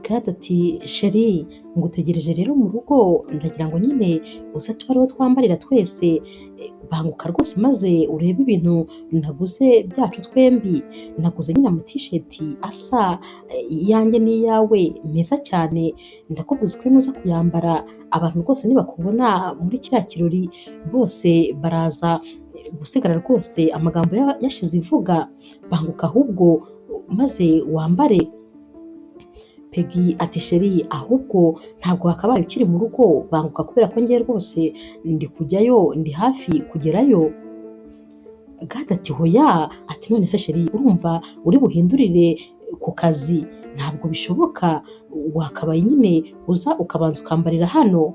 Gad ati sheri ngutegereje rero mu rugo ndagira ngo nyine uze tuba ariwo twambarira twese. Banguka rwose maze urebe ibintu naguze byacu twembi. Naguze nyine amatisheti asa iyanjye n'iyawe meza cyane. Ndakubwiza ukuri nuza kuyambara abantu rwose nibakubona muri kiriya kirori bose baraza gusigara rwose amagambo yashize ivuga. Banguka ahubwo maze wambare. Peggy ati sheri ahubwo ntabwo wakabaye ukiri mu rugo, banguka kubera ko ngiye rwose ndi kujyayo, ndi hafi kugerayo. Gad ati hoya, ati none se sheri urumva uri buhindurire ku kazi? Ntabwo bishoboka, wakabaye nyine uza ukabanza ukambarira hano.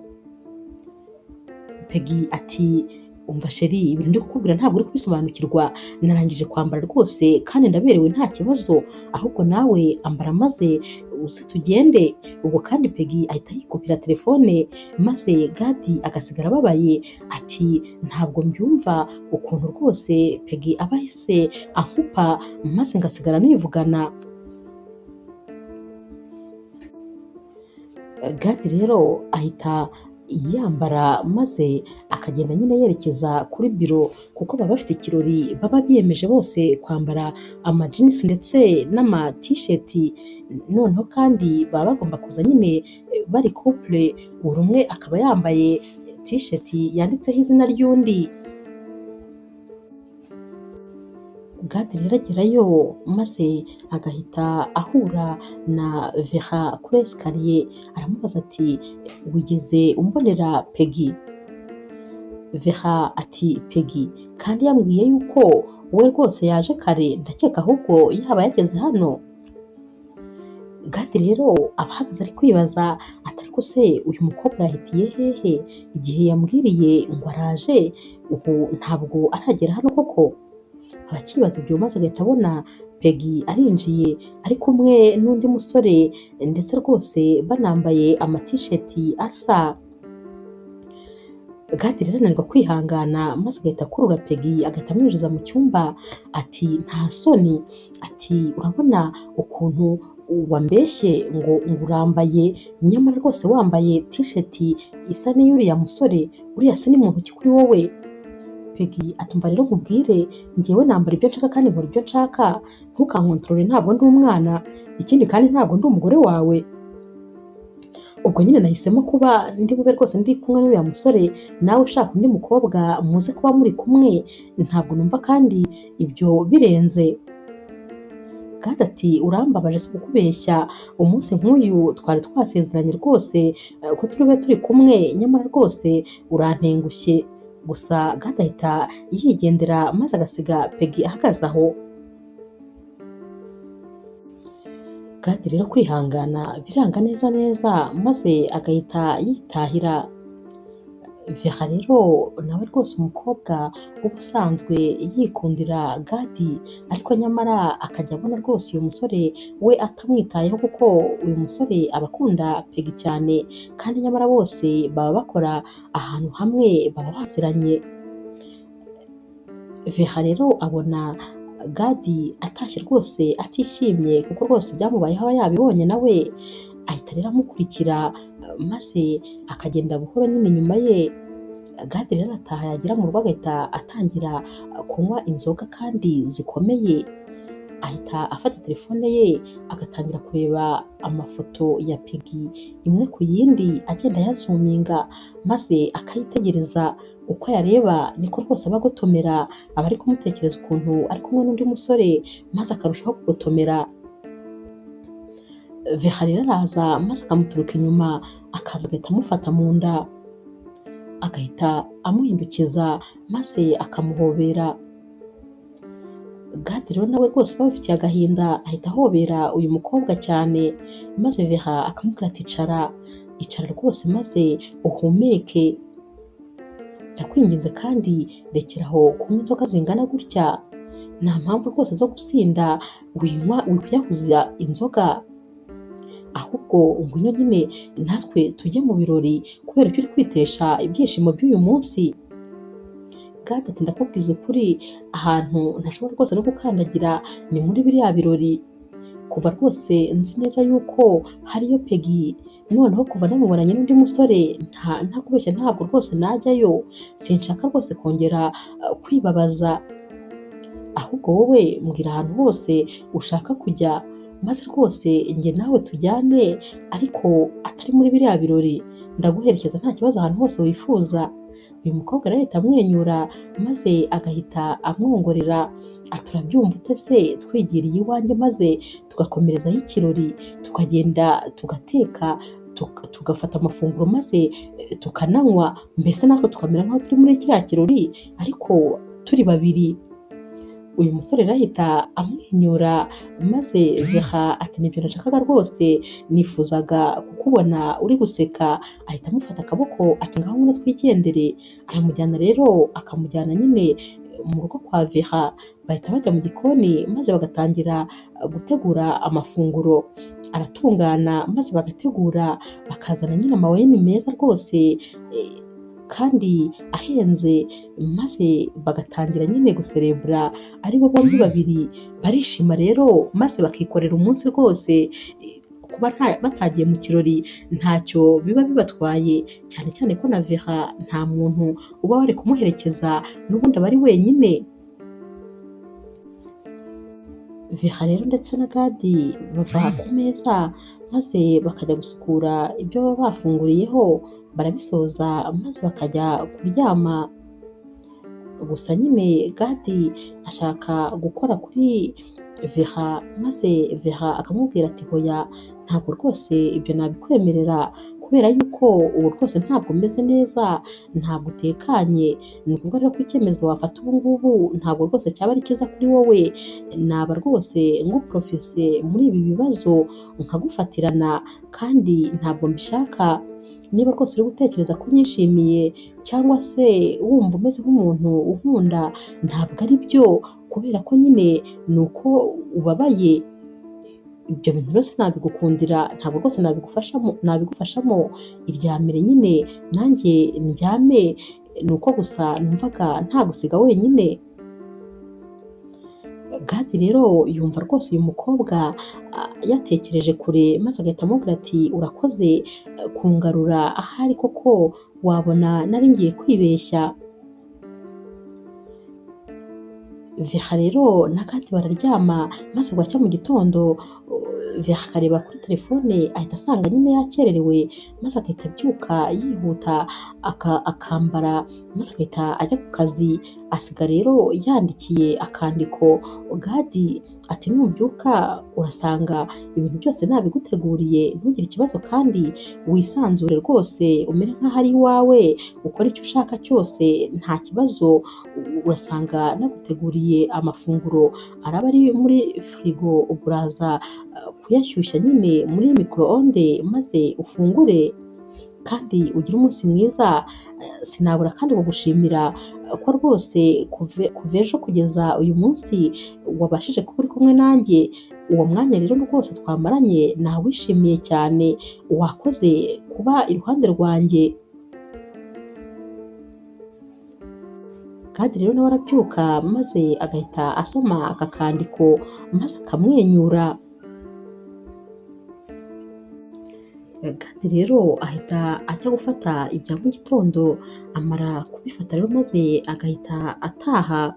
Peggy ati umva sheri ibintu ndi kukubwira ntabwo uri kubisobanukirwa, narangije kwambara rwose kandi ndaberewe nta kibazo, ahubwo nawe ambara maze uze tugende. Ubwo kandi Peggy ahita yikopera telefone maze Gad agasigara ababaye ati ntabwo mbyumva ukuntu rwose Peggy aba ahise ankupa maze ngasigara nivugana. Gad rero ahita yambara maze akagenda nyine yerekeza kuri biro kuko baba bafite ikirori, baba biyemeje bose kwambara amajinsi ndetse n'amatisheti. Noneho kandi baba bagomba kuza nyine bari couple, buri umwe akaba yambaye tisheti yanditseho izina ry'undi. Gad rero agerayo maze agahita ahura na Vera kuri esikariye, aramubaza ati wigeze umbonera Peggy? Vera ati Peggy kandi yambwiye yuko we rwose yaje kare, ndakeka ahubwo yaba yageze hano. Gad rero aba ahagaze ari kwibaza ati ariko se uyu mukobwa yahitiye hehe igihe yambwiriye ngo araje, ubu ntabwo aragera hano koko? Arakibaza ibyo maze agahita abona Peggy arinjiye ari kumwe n'undi musore ndetse rwose banambaye amatisheti asa. Gad rero ananirwa kwihangana maze agahita akurura Peggy agahita amwinjiza mu cyumba ati nta soni, ati urabona ukuntu wambeshye ngo urambaye, nyamara rwose wambaye tisheti isa n'iy'uriya musore, uriya se ni muntu ki kuri wowe? Peggy atumva rero nkubwire njyewe nambara ibyo nshaka kandi nkora ibyo nshaka, ntukankontorore, ntabwo ndi umwana, ikindi kandi ntabwo ndi umugore wawe. Ubwo nyine nahisemo kuba ndi bube rwose ndi kumwe n'uriya musore, nawe ushaka undi mukobwa muze kuba muri kumwe, ntabwo numva kandi ibyo birenze. Gad ati urambabaje si kukubeshya, umunsi nk'uyu twari twasezeranye rwose ko turi kumwe, nyamara rwose urantengushye. Gusa Gad ahita yigendera maze agasiga Peggy ahagaze aho. Gad rero kwihangana biranga neza neza maze agahita yitahira. Vera rero nawe rwose umukobwa uba usanzwe yikundira Gad, ariko nyamara akajya abona rwose uyu musore we atamwitayeho kuko uyu musore aba akunda Peggy cyane kandi nyamara bose baba bakora ahantu hamwe, baba baziranye. Vera rero abona Gad atashye rwose atishimye kuko rwose byamubayeho aba yabibonye nawe, ahita rero amukurikira maze akagenda buhoro nyine inyuma ye. Gad rero arataha yagera mu rugo agahita atangira kunywa inzoga kandi zikomeye, ahita afata telefone ye agatangira kureba amafoto ya Peggy imwe ku yindi agenda ayazuminga maze akayitegereza. Uko yareba niko rwose aba agotomera, aba ari kumutekereza ukuntu ari kumwe n'undi musore maze akarushaho kugotomera. Vera rero araza maze akamuturuka inyuma akaza agahita amufata mu nda, agahita amuhindukiza maze akamuhobera. Gad rero nawe rwose uba bifitiye agahinda ahita ahobera uyu mukobwa cyane, maze Vera akamubwira ati icara rwose maze uhumeke, ndakwinginze kandi rekeraho kunywa inzoga zingana gutya, nta mpamvu rwose zo gusinda wiyahuza inzoga, ahubwo ngwino nyine natwe tujye mu birori kubera icyo uri kwitesha ibyishimo by'uyu munsi. Gad ati ndakubwiza ukuri ahantu ntashobora rwose no gukandagira ni muri biriya birori. kuva rwose nzi neza yuko hariyo Peggy, noneho kuva namubonanye n'undi musore nta kubeshya ntabwo rwose najyayo, sinshaka rwose kongera kwibabaza, ahubwo wowe mbwira ahantu hose ushaka kujya maze rwose njye nawe tujyane, ariko atari muri biriya birori, ndaguherekeza nta kibazo ahantu hose wifuza. Uyu mukobwa rero ahita amwenyura maze agahita amwongorera ati urabyumva ute se twigiriye iwanjye maze tugakomerezaho ikirori, tukagenda tugateka tugafata amafunguro maze tukananywa, mbese natwe tukamera nk'aho turi muri kiriya kirori ariko turi babiri. Uyu musore rero ahita amwenyura maze Vera ati nibyo nashakaga rwose, nifuzaga kukubona uri guseka. Ahita amufata akaboko ati ngaho ngwino twigendere, aramujyana rero akamujyana nyine mu rugo kwa Vera, bahita bajya mu gikoni maze bagatangira gutegura amafunguro. Aratungana maze bagategura, bakazana nyine amawayini meza rwose kandi ahenze, maze bagatangira nyine guserebura ari bo bombi babiri. Barishima rero maze bakikorera umunsi rwose, kuba batagiye mu kirori ntacyo biba bibatwaye, cyane cyane ko na Vera nta muntu uba wari kumuherekeza, n'ubundi aba ari wenyine. Vera rero ndetse na Gadi bava ku meza maze bakajya gusukura ibyo baba bafunguriyeho, barabisoza maze bakajya kuryama. Gusa nyine Gadi ashaka gukora kuri Vera maze Vera akamubwira ati hoya ntabwo rwose ibyo nabikwemerera, kubera yuko ubu rwose ntabwo meze neza, ntabwo utekanye, ni ukuvuga rero ko icyemezo wafata ubu ngubu ntabwo rwose cyaba ari cyiza kuri wowe, naba rwose nguprofese muri ibi bibazo nkagufatirana kandi ntabwo mbishaka. Niba rwose uri gutekereza ko unyishimiye cyangwa se wumva umeze nk'umuntu unkunda, ntabwo ari byo, kubera ko nyine ni uko ubabaye. Ibyo bintu byose nabigukundira, ntabwo rwose nabigufashamo, iryamire nyine nanjye ndyame, ni uko gusa numvaga ntagusiga wenyine. Gadi rero yumva rwose uyu mukobwa yatekereje kure maze agahita amubwira ati urakoze kungarura, ahari koko wabona nari ngiye kwibeshya. Vera rero na Gadi bararyama maze bwacya mu gitondo Vera akareba kuri telefone ahita asanga nyine yakererewe, maze agahita abyuka yihuta akambara maze agahita ajya ku kazi. Asiga rero yandikiye akandiko Gadi ati nubyuka urasanga ibintu byose nabiguteguriye, ntugire ikibazo kandi wisanzure rwose, umere nk'aho ari iwawe, ukora icyo ushaka cyose nta kibazo, urasanga naguteguriye amafunguro araba ari muri firigo, ubwo uraza kuyashyushya nyine muri micro-onde maze ufungure kandi ugire umunsi mwiza. Sinabura kandi kugushimira ko rwose kuva ejo kugeza uyu munsi wabashije kuba uri kumwe nanjye, uwo mwanya rero rwose twamaranye nawishimiye cyane, wakoze kuba iruhande rwanjye. Gadi rero nawe arabyuka maze agahita asoma aka kandiko maze akamwenyura. Gadi rero ahita ajya gufata ibya mu gitondo, amara kubifata rero maze agahita ataha.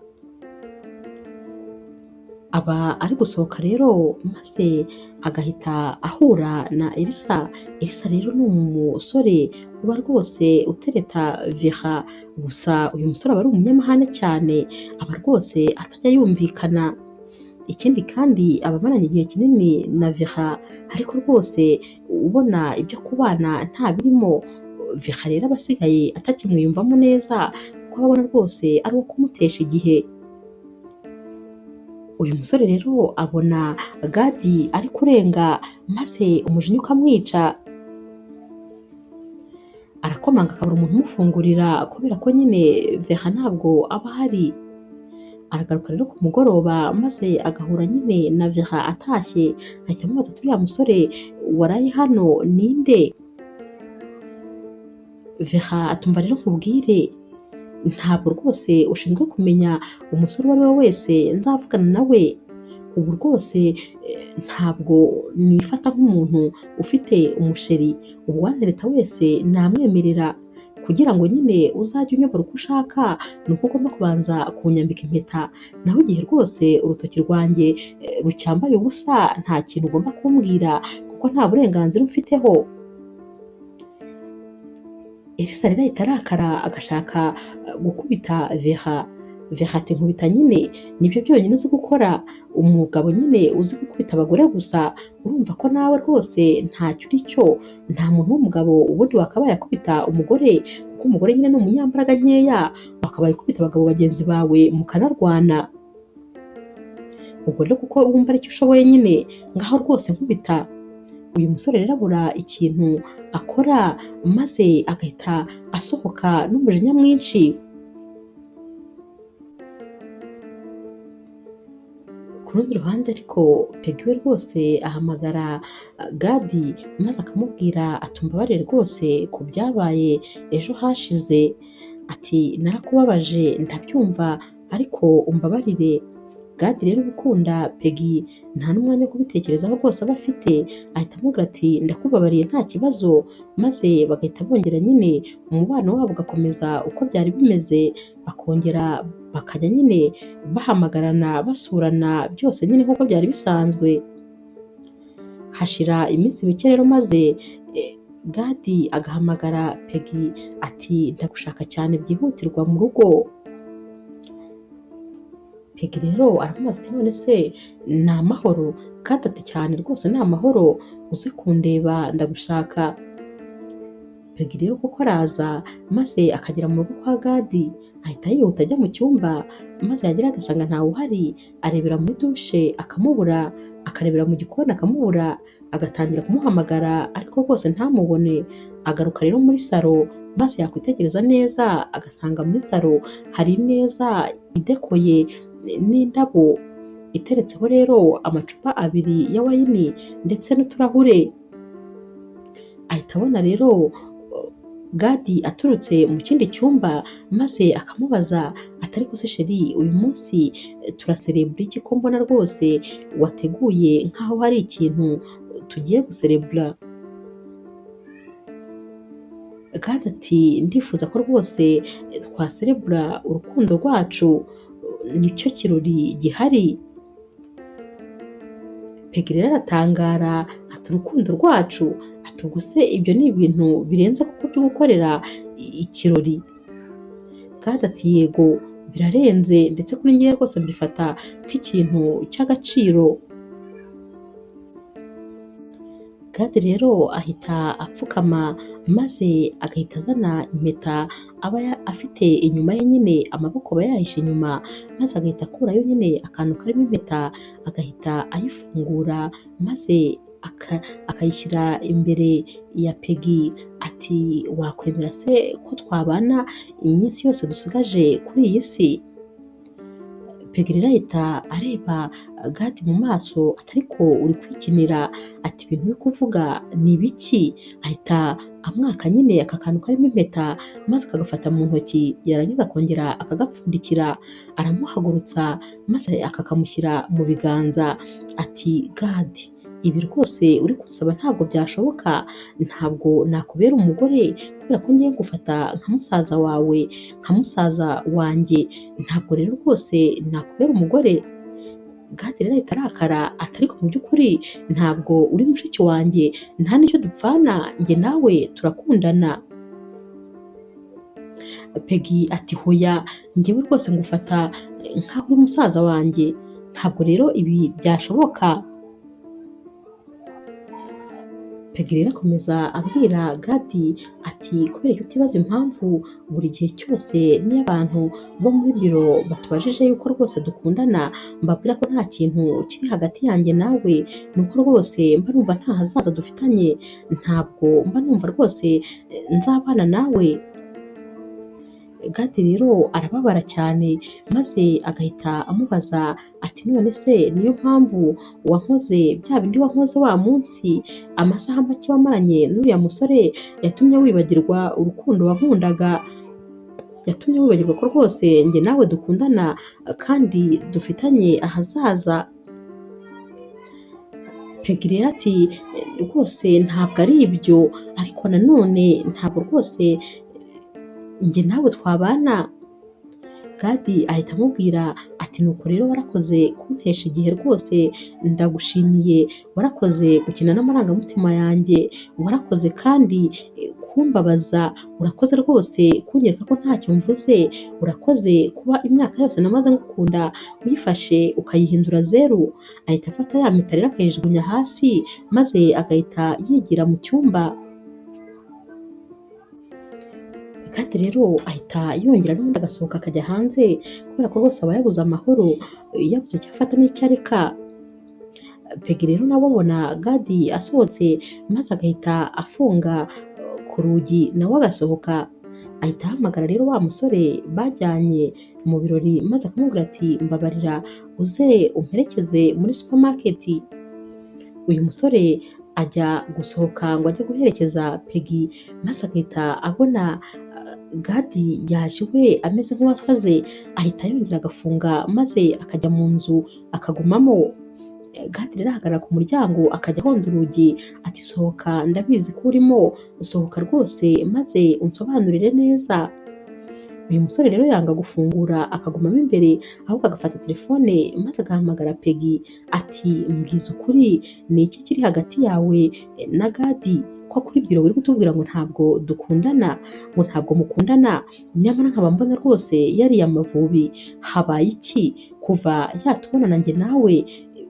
Aba ari gusohoka rero maze agahita ahura na Elisa. Elisa rero ni umusore uba rwose utereta Vera, gusa uyu musore aba ari umunyamahane cyane, aba rwose atajya yumvikana. Ikindi kandi aba amaranye igihe kinini na Vera, ariko rwose ubona ibyo kubana nta birimo. Vera rero aba asigaye atakimwiyumvamo neza, kuko abona rwose ari uwo kumutesha igihe. Uyu musore rero abona Gadi ari kurenga maze umujinya ukamwica, arakomanga akabura umuntu umufungurira kubera ko nyine Vera ntabwo aba ahari. Aragaruka rero ku mugoroba maze agahura nyine na Vera atashye, ahita amubaza ati uriya musore waraye hano ninde? Vera atumva rero nkubwire, ntabwo rwose ushinzwe kumenya umusore uwo ari we wese nzavugana nawe, ubu rwose ntabwo nifata nk'umuntu ufite umusheri, ubu uwantereta wese namwemerera kugira ngo nyine uzajye unyobora uko ushaka, ni uko ugomba kubanza kunyambika impeta, naho igihe rwose urutoki rwanjye rucyambaye ubusa nta kintu ugomba kumbwira kuko nta burenganzira umfiteho. Elisa rero ahita arakara agashaka gukubita Vera. Vera ati nkubita nyine, nibyo byonyine uzi gukora, umugabo nyine uzi gukubita abagore gusa, urumva ko nawe rwose ntacyo uri cyo, nta muntu w'umugabo ubundi wakabaye akubita umugore, kuko umugore nyine ni umunyambaraga nkeya, wakabaye ukubita abagabo bagenzi bawe mukanarwana. Ubwo rero kuko wumva aricyo ushoboye nyine, ngaho rwose nkubita. Uyu musore rero abura ikintu akora maze agahita asohoka n'umujinya mwinshi. Ku rundi ruhande ariko Peggy we rwose ahamagara Gadi maze akamubwira ati umbabarire rwose ku byabaye ejo hashize, ati narakubabaje ndabyumva ariko umbabarire. Gadi rero uba ukunda Peggy nta n'umwanya wo kubitekerezaho rwose aba afite, ahita amubwira ati ndakubabariye nta kibazo, maze bagahita bongera nyine umubano wabo ugakomeza uko byari bimeze, bakongera bakajya nyine bahamagarana basurana byose nyine nk'uko byari bisanzwe. Hashira iminsi mike rero maze Gadi agahamagara Peggy ati ndagushaka cyane byihutirwa mu rugo. Peggy rero aramubaza ati none se ni amahoro? Gadi ati cyane rwose ni amahoro, uze kundeba ndagushaka. Peggy rero kuko araza maze akagera mu rugo kwa Gadi, ahita yihuta ajya mu cyumba, maze yagera agasanga ntawe uhari, arebera muri dushe akamubura, akarebera mu gikoni akamubura, agatangira kumuhamagara ariko rwose ntamubone. Agaruka rero muri salo, maze yakwitegereza neza agasanga muri salo hari imeza idekoye n'indabo, iteretseho rero amacupa abiri ya wayini ndetse n'uturahure. Ahita abona rero Gadi aturutse mu kindi cyumba, maze akamubaza ati ariko se sheri uyu munsi turaserebura iki ko mbona rwose wateguye nk'aho hari ikintu tugiye guserebura? Gadi ati ndifuza ko rwose twaserebura urukundo rwacu, nicyo kirori gihari. Peggy rero aratangara ati urukundo rwacu, ati ubwo se ibyo ni ibintu birenze kuko byo gukorera ikirori? Gadi ati yego birarenze, ndetse kuri njye rwose mbifata nk'ikintu cy'agaciro. Gadi rero ahita apfukama maze agahita azana impeta aba afite inyuma ye nyine, amaboko aba yahishe inyuma, maze agahita akurayo nyine akantu karimo impeta, agahita ayifungura maze akayishyira imbere ya Peggy ati wakwemera se ko twabana iminsi yose dusigaje kuri iyi si? Peggy rero ahita areba Gadi mu maso ati ariko uri kwikinira, ati ibintu uri kuvuga ni ibiki? Ahita amwaka nyine aka kantu karimo impeta maze akagafata mu ntoki, yarangiza akongera akagapfundikira, aramuhagurutsa maze akakamushyira mu biganza ati Gadi ibi rwose uri kunsaba ntabwo byashoboka, ntabwo nakubera umugore kubera ko ngiye gufata nka musaza wawe, nka musaza wanjye, ntabwo rero rwose nakubera umugore. Gadi rero ahita arakara ati ariko mu by'ukuri ntabwo uri mushiki wanjye, nta n'icyo dupfana, njye nawe turakundana. Peggy ati hoya njyewe rwose ngufata nk'aho uri musaza wanjye, ntabwo rero ibi byashoboka. Peggy rero akomeza abwira Gadi ati kubera ko utibaza impamvu buri gihe cyose niyo abantu bo muri biro batubajije yuko rwose dukundana, mbabwira ko nta kintu kiri hagati yanjye nawe, ni uko rwose mba numva nta hazaza dufitanye, ntabwo mba numva rwose nzabana nawe. Gadi rero arababara cyane maze agahita amubaza ati none se niyo mpamvu wankoze bya bindi wankoze wa munsi, amasaha make wamaranye n'uriya musore yatumye wibagirwa urukundo wankundaga, yatumye wibagirwa ko rwose njye nawe dukundana kandi dufitanye ahazaza? Peggy rero ati rwose ntabwo ari ibyo, ariko nanone ntabwo rwose njye nawe twabana. Gadi ahita amubwira ati nuko rero warakoze kumpesha igihe rwose, ndagushimiye, warakoze gukina n'amarangamutima yanjye, warakoze kandi kumbabaza, urakoze rwose kunyereka ko ntacyo mvuze, urakoze kuba imyaka yose namaze ngukunda uyifashe ukayihindura zeru. Ahita afata ya mpeta rero akayijugunya hasi, maze agahita yigira mu cyumba. Gadi rero ahita yongera n'ubundi agasohoka akajya hanze, kubera ko rwose aba yabuze amahoro, yabuze icyo afata n'icyo areka. Peggy rero nawe abona Gadi asohotse, maze agahita afunga ku rugi nawe agasohoka. Ahita ahamagara rero wa musore bajyanye mu birori, maze akamubwira ati mbabarira uze umperekeze muri supermarket. Uyu musore ajya gusohoka ngo ajye guherekeza Peggy, maze agahita abona Gadi yaje iwe ameze nk'uwasaze, ahita yongera agafunga maze akajya mu nzu akagumamo. Gadi rero ahagarara ku muryango akajya ahonda urugi ati sohoka, ndabizi ko urimo, sohoka rwose maze unsobanurire neza. Uyu musore rero yanga gufungura akagumamo imbere, ahubwo agafata telefone maze agahamagara Peggy ati mbwiza ukuri, ni iki kiri hagati yawe na Gadi? Ko kuri biro uri kutubwira ngo ntabwo dukundana, ngo ntabwo mukundana, nyamara nkaba mbona rwose yariye Amavubi. Habaye iki? Kuva yatubonana njye nawe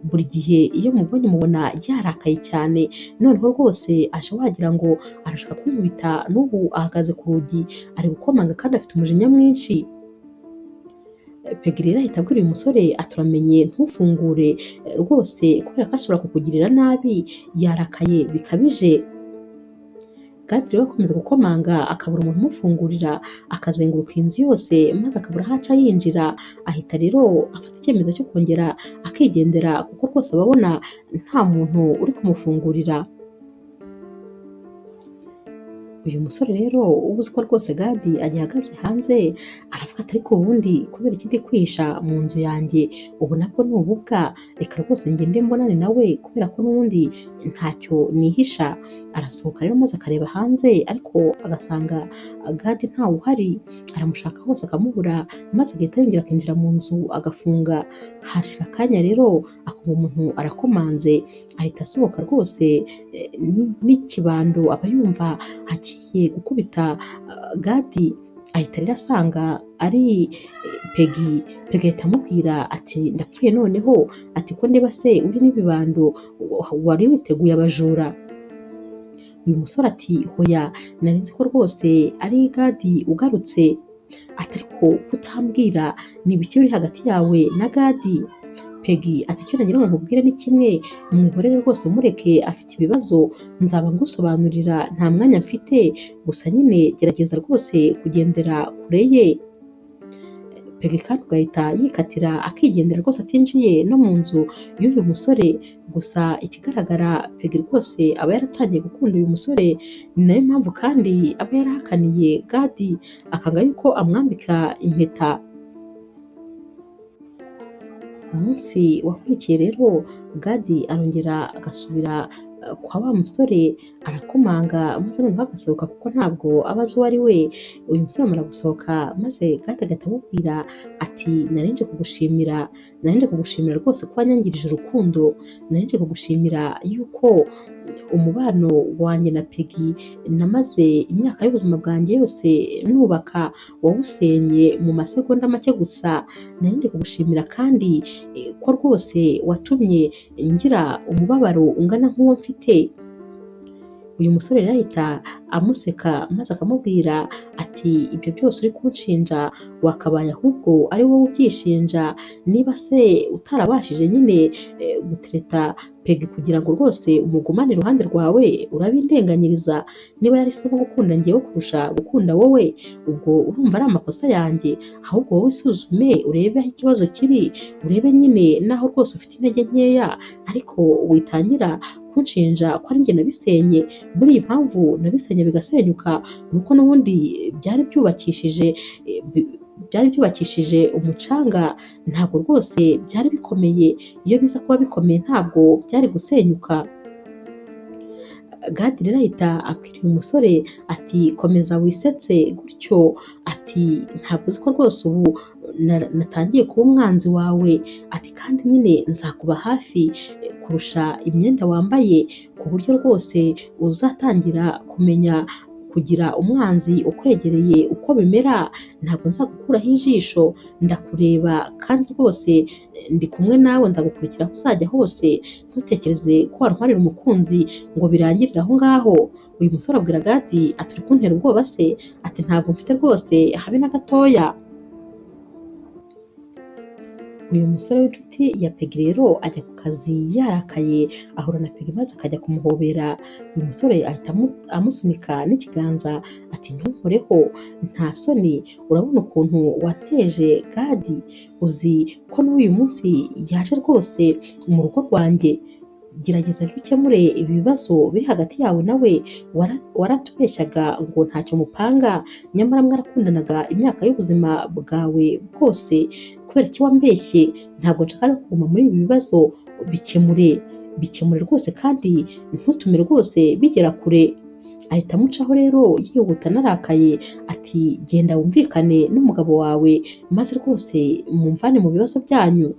buri gihe iyo mubonye mubona yarakaye cyane, noneho rwose aje wagira ngo arashaka kunkubita, n'ubu ahagaze ku rugi ari gukomanga kandi afite umujinya mwinshi. Peggy rero ahita abwira uyu musore ati uramenye ntufungure rwose, kubera ko ashobora kukugirira nabi, yarakaye bikabije. Gadi rero akomeza gukomanga akabura umuntu umufungurira, akazenguruka inzu yose maze akabura aho aca yinjira. Ahita rero afata icyemezo cyo kongera akigendera, kuko rwose ababona nta muntu uri kumufungurira. Uyu musore rero uba uzi ko rwose Gadi agihagaze hanze, aravuga ati ariko ubundi kubera iki ndi kwihisha mu nzu yanjye, ubu nabwo ni ububwa, reka rwose ngende mbonane nawe kubera ko n'ubundi ntacyo nihisha. Arasohoka rero maze akareba hanze, ariko agasanga Gadi ntawe uhari, aramushaka hose akamubura, maze agahita yongera akinjira mu nzu agafunga. Hashira akanya rero akumva umuntu arakomanze, ahita asohoka rwose n'ikibando aba yumva agiye gukubita Gadi. Ahita rero asanga ari Peggy. Peggy ahita amubwira ati ndapfuye noneho, ati ko ndeba se uri n'ibibando, wari witeguye abajura? Uyu musore ati hoya, nari nzi ko rwose ari Gadi ugarutse. Ati ariko kutambwira ni ibiki biri hagati yawe na Gadi? Peggy ati icyo nagira ngo nkubwire ni kimwe, mwihorere rwose mureke, afite ibibazo, nzaba ngusobanurira, nta mwanya mfite, gusa nyine gerageza rwose kugendera kure ye. Peggy kandi ugahita yikatira akigendera rwose atinjiye no mu nzu y'uyu musore. Gusa ikigaragara Peggy rwose aba yaratangiye gukunda uyu musore, ni nayo mpamvu kandi aba yarahakaniye Gadi, akanga yuko amwambika impeta. Umunsi wakurikiye rero Gadi arongera agasubira kwa wa musore, arakomanga maze noneho agasohoka kuko ntabwo aba azi uwo ari we. Uyu musore amara gusohoka maze Gadi agahita amubwira ati nari nje kugushimira rwose ko wanyangirije urukundo, nari nje kugushimira yuko umubano wanjye na Peggy namaze imyaka y'ubuzima bwanjye yose nubaka wawusenye mu masegonda make gusa. Nari nje kugushimira kandi ko rwose watumye ngira umubabaro ungana nk'uwo mfite. Uyu musore rero ahita amuseka maze akamubwira ati ibyo byose uri kunshinja wakabaye ahubwo ari wowe ubyishinja, niba se utarabashije nyine gutereta Peggy kugira ngo rwose umugumane iruhande rwawe, urabindenganyiriza. Niba yahisemo gukunda njyewe kurusha gukunda wowe, ubwo urumva ari amakosa yanjye. Ahubwo wowe isuzume urebe aho ikibazo kiri, urebe nyine naho rwose ufite intege nkeya, ariko witangira kunshinja ko ari njye nabisenye. Buriya impamvu nabisenye bigasenyuka ni uko n'ubundi byari byubakishije byari byubakishije umucanga, ntabwo rwose byari bikomeye, iyo biza kuba bikomeye ntabwo byari gusenyuka. Gadi rero ahita abwira uyu musore ati komeza wisetse gutyo, ati ntabwo uzi ko rwose ubu natangiye kuba umwanzi wawe, ati kandi nyine nzakuba hafi kurusha imyenda wambaye, ku buryo rwose uzatangira kumenya kugira umwanzi ukwegereye uko bimera, ntabwo nzagukuraho ijisho, ndakureba kandi rwose ndi kumwe nawe, nzagukurikira aho uzajya hose, ntutekereze ko wantwarira umukunzi ngo birangirire aho ngaho. Uyu musore abwira Gadi ati uri kuntera ubwoba se? Ati ntabwo mfite rwose habe na gatoya. Uyu musore w'inshuti ya Peggy rero ajya ku kazi yarakaye, ahura na Peggy maze akajya kumuhobera. Uyu musore ahita amusunika n'ikiganza ati ntunkoreho, nta soni, urabona ukuntu wanteje Gadi, uzi ko n'uyu munsi yaje rwose mu rugo rwanjye, gerageza rero ukemure ibi bibazo biri hagati yawe nawe, waratubeshyaga ngo ntacyo mupanga, nyamara mwarakundanaga imyaka y'ubuzima bwawe bwose, kubera iki wambeshye? Ntabwo nshaka no kuguma muri ibi bibazo, bikemure rwose kandi ntutume rwose bigera kure. Ahita amucaho rero yihuta anarakaye ati genda wumvikane n'umugabo wawe maze rwose mumvane mu bibazo byanyu.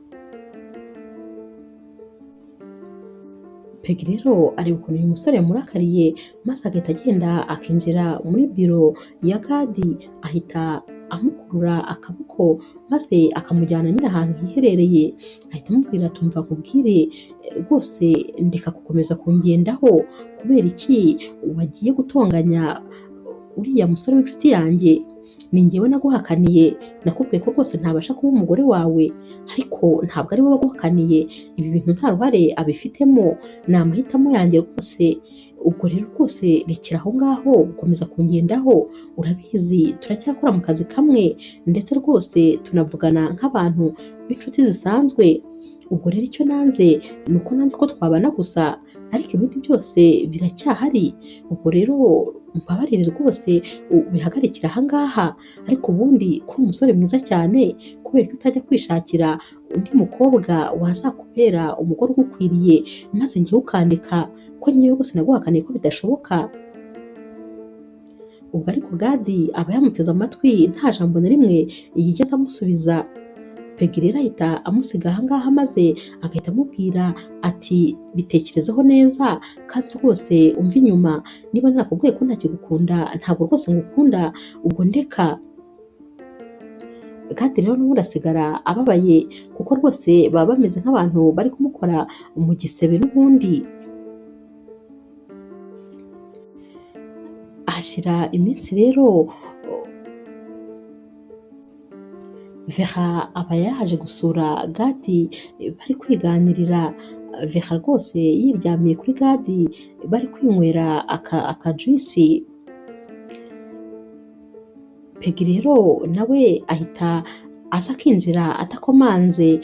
Peggy rero areba ukuntu uyu musore yamurakariye, maze agahita agenda akinjira muri biro ya Gadi, ahita amukurura akaboko maze akamujyana nyine ahantu hiherereye, ahita amubwira ati umva nkubwire rwose ndeka gukomeza kungendaho, kubera iki wagiye gutonganya uriya musore w'inshuti yanjye? Ni njyewe naguhakaniye, nakubwiye ko rwose ntabasha kuba umugore wawe, ariko ntabwo ari wowe waguhakaniye, ibi bintu nta ruhare abifitemo, ni amahitamo yanjye rwose. Ubwo rero rwose rekera aho ngaho gukomeza kungendaho, urabizi turacyakora mu kazi kamwe ndetse rwose tunavugana nk'abantu b'inshuti zisanzwe. Ubwo rero icyo nanze ni uko nanze ko twabana gusa, ariko ibindi byose biracyahari. Ubwo rero mbabarire rwose bihagarikira aha ngaha, ariko ubundi ko uri umusore mwiza cyane, kubera ko utajya kwishakira undi mukobwa wazakubera umugore ugukwiriye maze njyewe ukandeka ko njyewe rwose naguhakaniye ko bidashoboka. Ubwo ariko Gadi aba yamuteze amatwi nta jambo na rimwe yigeze amusubiza. Peggy rero ahita amusiga aha ngaha maze agahita amubwira ati bitekerezeho neza kandi rwose umva inyuma, niba narakubwiye ko ntakigukunda ntabwo rwose ngukunda, ubwo ndeka. Gadi rero n'ubundi asigara ababaye kuko rwose baba bameze nk'abantu bari kumukora mu gisebe n'ubundi. Hashira iminsi rero Vera aba yaje gusura Gadi bari kwiganirira, Vera rwose yiryamiye kuri Gadi bari kwinywera akajuisi. Peggy rero nawe ahita aza akinjira atakomanze,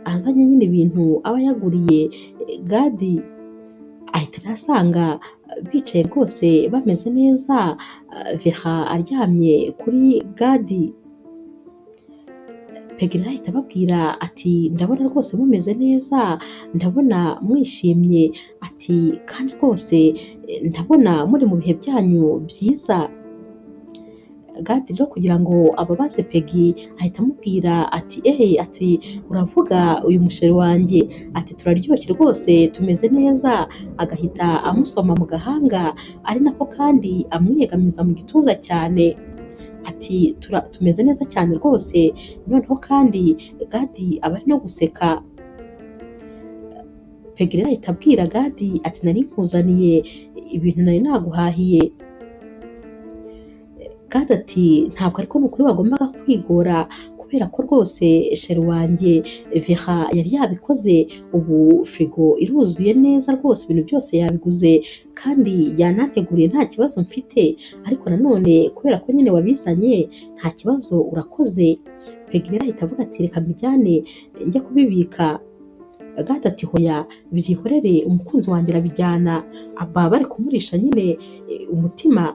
azanye nyine ibintu aba yaguriye Gadi, ahita asanga bicaye rwose bameze neza, Vera aryamye kuri Gadi. Peggy rero ahita ababwira ati ndabona rwose mumeze neza, ndabona mwishimye, ati kandi rwose ndabona muri mu bihe byanyu byiza. Gadi rero kugira ngo ababaze Peggy ahita amubwira ati ati uravuga uyu musheri wanjye, ati turaryoshye rwose tumeze neza, agahita amusoma mu gahanga ari nako kandi amwiyegamiza mu gituza cyane, ati tumeze neza cyane rwose. Noneho kandi Gadi aba ari no guseka. Peggy rero ahita abwira Gadi ati nari nkuzaniye ibintu nari naguhahiye. Gadi ati ntabwo ariko ni ukuri wagombaga kwigora, kubera ko rwose sheri wanjye Vera yari yabikoze, ubu firigo iruzuye neza rwose, ibintu byose yabiguze kandi yananteguriye nta kibazo mfite, ariko nanone kubera ko nyine wabizanye nta kibazo urakoze. Peggy rero ahita avuga ati reka mbijyane njya kubibika. Gadi ati hoya byihorere, umukunzi wanjye arabijyana, aba bari kumurisha nyine umutima.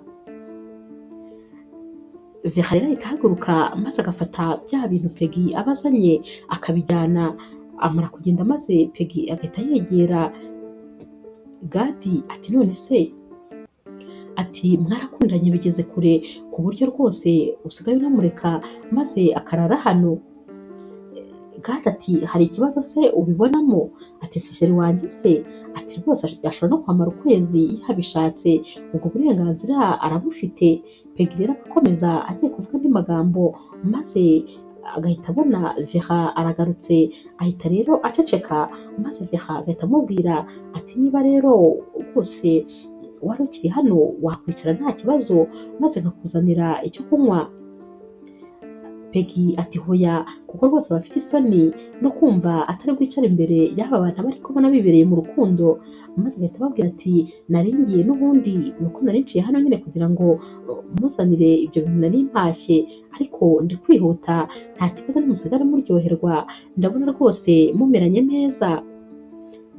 Vera rero ahita ahaguruka maze agafata bya bintu Peggy aba azanye akabijyana, amara kugenda maze Peggy agahita yegera Gadi ati none se ati mwarakundanye bigeze kure ku buryo rwose usigaye unamureka maze akarara hano? Gadi ati hari ikibazo se ubibonamo? Ati si sheri wanjye se? Ati rwose ashobora no kwamara ukwezi yabishatse, ubwo burenganzira arabufite. Peggy rero agakomeza agiye kuvuga andi magambo maze agahita abona Vera aragarutse, ahita rero aceceka maze Vera agahita amubwira ati niba rero rwose wari ukiri hano wakwicara nta kibazo maze nkakuzanira icyo kunywa. Peggy ati hoya kuko rwose aba afite isoni no kumva atari bwicare imbere y'aba bantu aba ari kubona bibereye mu rukundo, maze agahita ababwira ati nari ngiye n'ubundi nuko nari nciye hano nyine kugira ngo muzanire ibyo bintu nari mpashye, ariko ndi kwihuta nta kibazo nimusigare muryoherwa ndabona rwose mumeranye neza.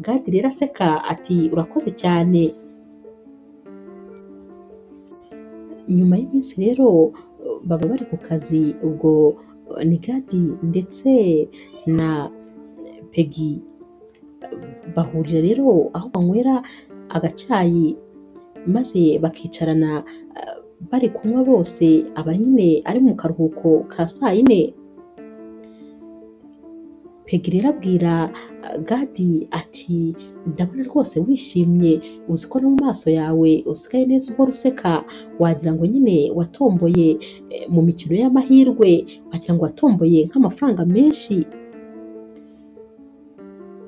Gadi rero aseka ati urakoze cyane. Nyuma y'iminsi rero baba bari ku kazi, ubwo ni Gadi ndetse na Peggy bahurira rero aho banywera agacyayi maze bakicarana bari kunywa bose, aba nyine ari mu karuhuko ka saa yine. Peggy rero abwira Gadi ati ndabona rwose wishimye, uzi ko no mu maso yawe usigaye neza uhora useka, wagira ngo nyine watomboye mu mikino y'amahirwe, wagira ngo watomboye nk'amafaranga menshi.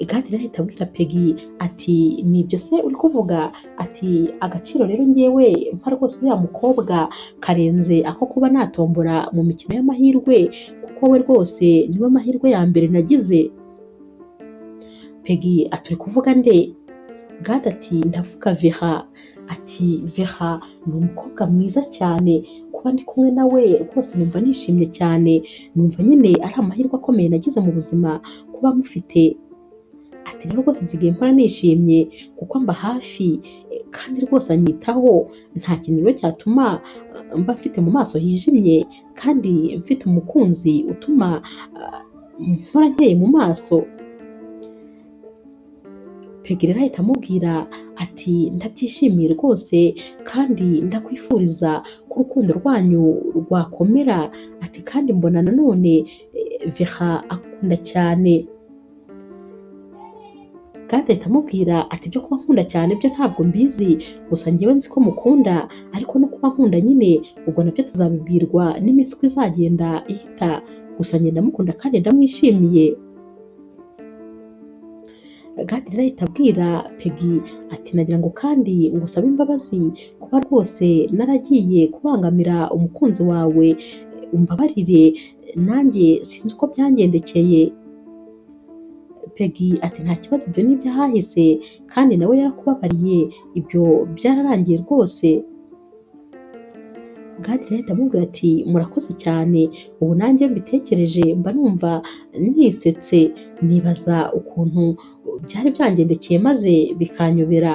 Gadi rero ahita abwira Peggy ati nibyo se uri kuvuga? Ati agaciro rero ngewe mpa rwose uriya mukobwa karenze ako kuba natombora mu mikino y'amahirwe, kuko we rwose niwe mahirwe ya mbere nagize. Peggy ati uri kuvuga nde? Gadi ati ndavuga Vera. Ati Vera ni umukobwa mwiza cyane, kuba ndi kumwe nawe rwose numva nishimye cyane, numva nyine ari amahirwe akomeye nagize mu buzima kuba mufite. Ati rero rwose nsigaye mpora nishimye kuko mba hafi kandi rwose anyitaho, nta kintu rero cyatuma mba mfite mu maso hijimye kandi mfite umukunzi utuma mpora nkeye mu maso. Peggy rero ahita amubwira ati ndabyishimiye rwose kandi ndakwifuriza ko urukundo rwanyu rwakomera. Ati kandi mbona nanone Vera akunda cyane. Gadi ahita amubwira ati ibyo kuba nkunda cyane byo ntabwo mbizi, gusa ngewe nzi ko mukunda, ariko no kuba nkunda nyine ubwo nabyo tuzabibwirwa n'iminsi uko izagenda ihita, gusa njye ndamukunda kandi ndamwishimiye. Gadi rero ahita abwira Peggy ati nagira ngo kandi ngusabe imbabazi kuba rwose naragiye kubangamira umukunzi wawe, umbabarire nanjye sinzi uko byangendekeye. Peggy ati nta kibazo, ibyo ni ibyahahise kandi nawe yarakubabariye, ibyo byararangiye rwose. Gadi rero ahita amubwira ati murakoze cyane, ubu nanjye mbitekereje mba numva nisetse, nibaza ukuntu byari byangendekeye maze bikanyobera.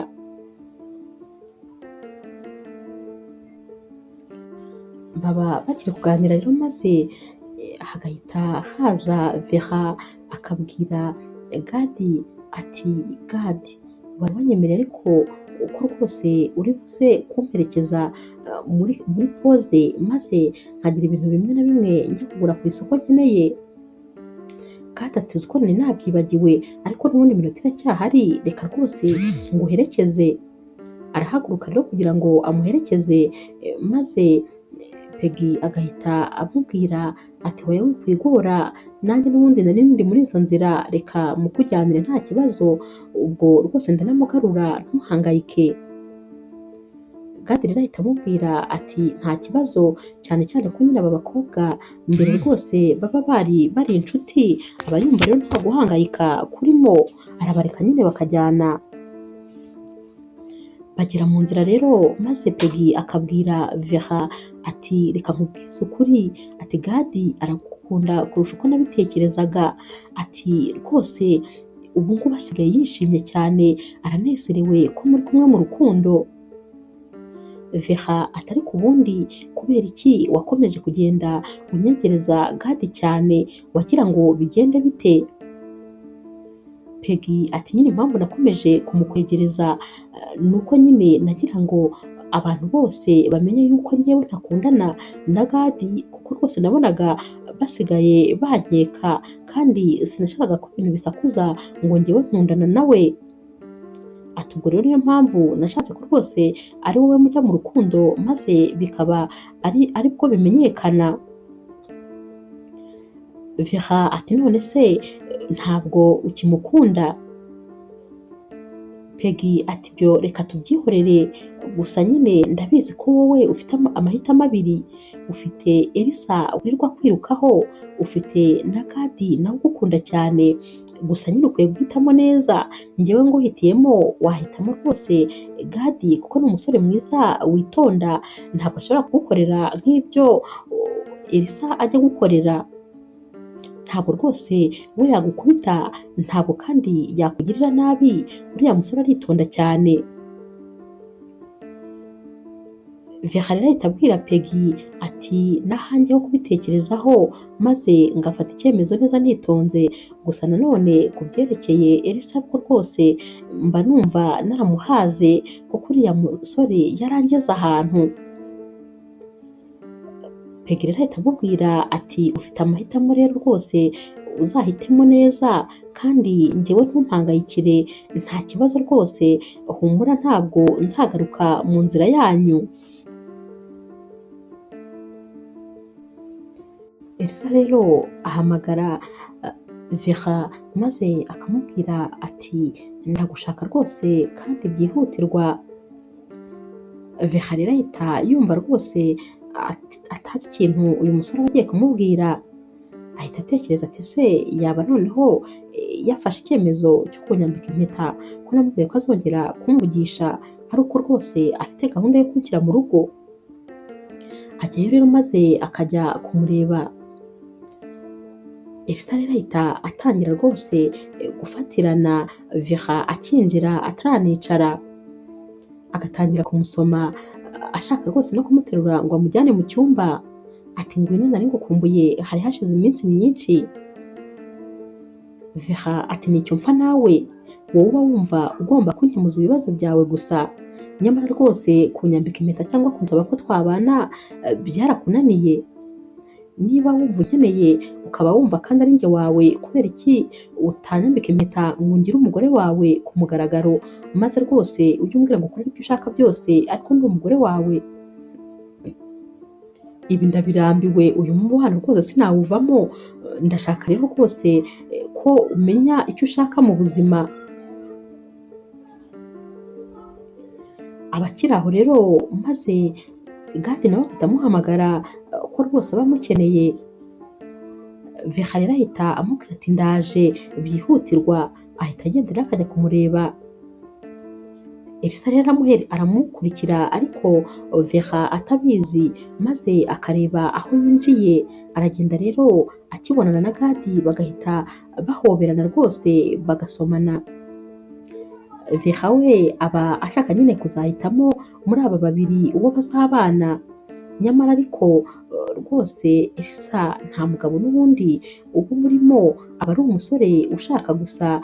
Baba bakiri kuganira rero maze hagahita haza Vera akabwira Gadi ati Gadi wari wanyemereye ariko uko rwose uri buze kumperekeza muri poze maze nkagira ibintu bimwe na bimwe njya kugura ku isoko nkeneye. Gadi ati uzi ko nari nabyibagiwe ariko n'ubundi minota iracyahari, reka rwose nguherekeze. Arahaguruka rero kugira ngo amuherekeze maze Peggy agahita amubwira ati hoya wikwigora, nanjye n'ubundi nari ndi muri izo nzira, reka mukujyanire nta kibazo, ubwo rwose ndanamugarura ntuhangayike. Gadi rero ahita amubwira ati nta kibazo, cyane cyane ko nyine aba bakobwa mbere rwose baba bari inshuti, aba yumva rero nta guhangayika kurimo, arabareka nyine bakajyana. Bagera mu nzira rero maze Peggy akabwira Vera ati reka nkubwize ukuri, ati Gadi aragukunda kurusha uko nabitekerezaga, ati rwose ubu ngubu asigaye yishimye cyane, aranezerewe ko muri kumwe mu rukundo. Vera ati ariko ubundi kubera iki wakomeje kugenda unyegereza Gadi cyane wagira ngo bigende bite? Peggy ati nyine impamvu nakomeje kumukwegereza nuko nyine nagira ngo abantu bose bamenye yuko njyewe ntakundana na Gadi kuko rwose nabonaga basigaye bankeka kandi sinashakaga ko ibintu bisakuza ngo njyewe nkundana nawe. Ati ubwo rero niyo mpamvu nashatse ko rwose ari wowe mujya mu rukundo maze bikaba aribwo bimenyekana. Vera ati none se ntabwo ukimukunda? Peggy ati ibyo reka tubyihorere, gusa nyine ndabizi ko wowe ufite amahitamo abiri, ufite Elisa wirirwa kwirukaho, ufite na Gadi nawe ugukunda cyane, gusa nyine ukwiye guhitamo neza. Njyewe nguhitiyemo wahitamo rwose Gadi kuko ni umusore mwiza witonda, ntabwo ashobora kugukorera nk'ibyo Elisa ajya gukorera. Ntabwo rwose we yagukubita, ntabwo kandi yakugirira nabi, uriya musore aritonda cyane. Vera rero ahita abwira Peggy ati nahanjye ho kubitekerezaho maze ngafata icyemezo neza nitonze, gusa nanone ku byerekeye Elisa bwo rwose mba numva naramuhaze kuko uriya musore yarangeze ahantu. Peggy rero ahita amubwira ati ufite amahitamo rero rwose uzahitemo neza kandi njyewe ntumpangayikire, nta kibazo rwose, humura ntabwo nzagaruka mu nzira yanyu. Elsa rero ahamagara Vera maze akamubwira ati ndagushaka rwose kandi byihutirwa. Vera rero ahita yumva rwose atazi ikintu uyu musore aba agiye kumubwira, ahita atekereza ati se yaba noneho yafashe icyemezo cyo kunyambika impeta ko namubwiye ko azongera kumvugisha ari uko rwose afite gahunda yo kunshyira mu rugo. Ajyayo rero maze akajya kumureba. Elsa rero ahita atangira rwose gufatirana Vera akinjira ataranicara, agatangira kumusoma ashaka rwose no kumuterura ngo amujyane mu cyumba. Ati ngwino nari ngukumbuye, hari hashize iminsi myinshi. Vera ati nicyo mpfa nawe, wowe uba wumva ugomba kunkemuza ibibazo byawe gusa, nyamara rwose kunyambika impeta cyangwa kunsaba ko twabana byarakunaniye. Niba wumva unkeneye ukaba wumva kandi ari njye wawe, kubera iki utanyambika impeta ngo ngire umugore wawe ku mugaragaro, maze rwose ujye umbwira ngo ukore ibyo ushaka byose ariko ndi umugore wawe? Ibi ndabirambiwe, uyu mubano rwose sinawuvamo, ndashaka rero rwose ko umenya icyo ushaka mu buzima. Abakiri aho rero maze Gadi nawe ahita amuhamagara ko rwose aba amukeneye. Vera rero ahita amubwira ati ndaje byihutirwa, ahita agenda rero akajya kumureba. Elsa rero aramukurikira ariko Vera atabizi, maze akareba aho yinjiye. Aragenda rero akibonana na Gadi bagahita bahoberana rwose bagasomana. Vera we aba ashaka nyine kuzahitamo muri aba babiri uwo bazabana, nyamara ariko rwose Elsa nta mugabo n'ubundi uba umurimo, aba ari umusore ushaka gusa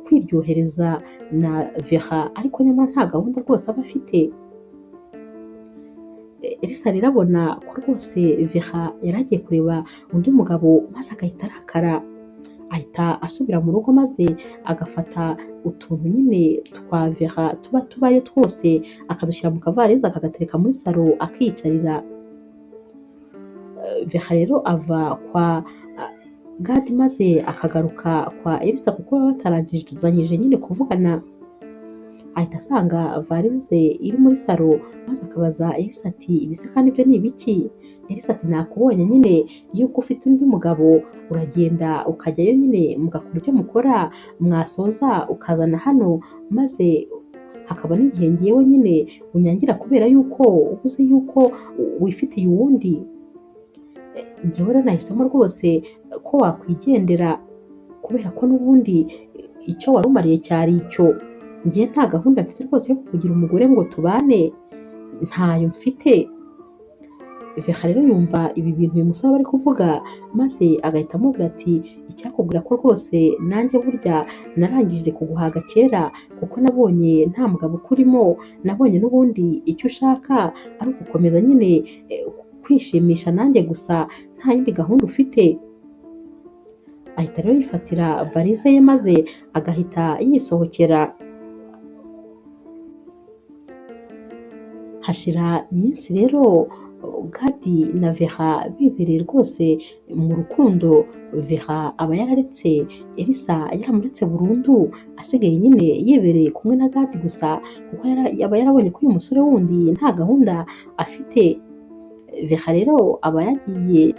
kwiryohereza na Vera, ariko nyamara nta gahunda rwose aba afite. Elsa rero abona ko rwose Vera yari agiye kureba undi mugabo maze agahita arakara, ahita asubira mu rugo maze agafata utuntu nyine twa Vera tubayo twose akadushyira mu kavarizi akagatereka muri salo akiyicarira. Vera rero ava kwa Gadi maze akagaruka kwa Elsa kuko baba batarangizanyije nyine kuvugana. Ahita asanga varize iri muri salo maze akabaza Elsa ati ibise kandi ibyo ni ibiki? Elsa ati nakubonye nyine yuko ufite undi mugabo, uragenda ukajyayo nyine mugakora ibyo mukora, mwasoza ukazana hano, maze hakaba n'igihe ngewe nyine unyangira kubera yuko ubuze yuko wifitiye uwundi. Njyewe rero nahisemo rwose ko wakwigendera kubera ko n'ubundi icyo wari umariye cyari icyo, njye nta gahunda mfite rwose yo kukugira umugore ngo tubane. ntayo mfite. Veha rero yumva ibi bintu uyu musore aba ari kuvuga maze agahita amubwira ati icyakubwira ko rwose nanjye burya narangije kuguhaga kera kuko nabonye nta mugabo ukurimo, nabonye n'ubundi icyo ushaka ari ugukomeza nyine kwishimisha nanjye gusa nta yindi gahunda ufite. Ahita rero yifatira valize ye maze agahita yisohokera. Hashira iminsi rero Gadi na Veha bibereye rwose mu rukundo. Veha aba yararetse Elisa, yaramuretse burundu, asigaye nyine yibereye kumwe na Gadi gusa kuko aba yarabonye ko uyu musore wundi nta gahunda afite. Veha rero aba yagiye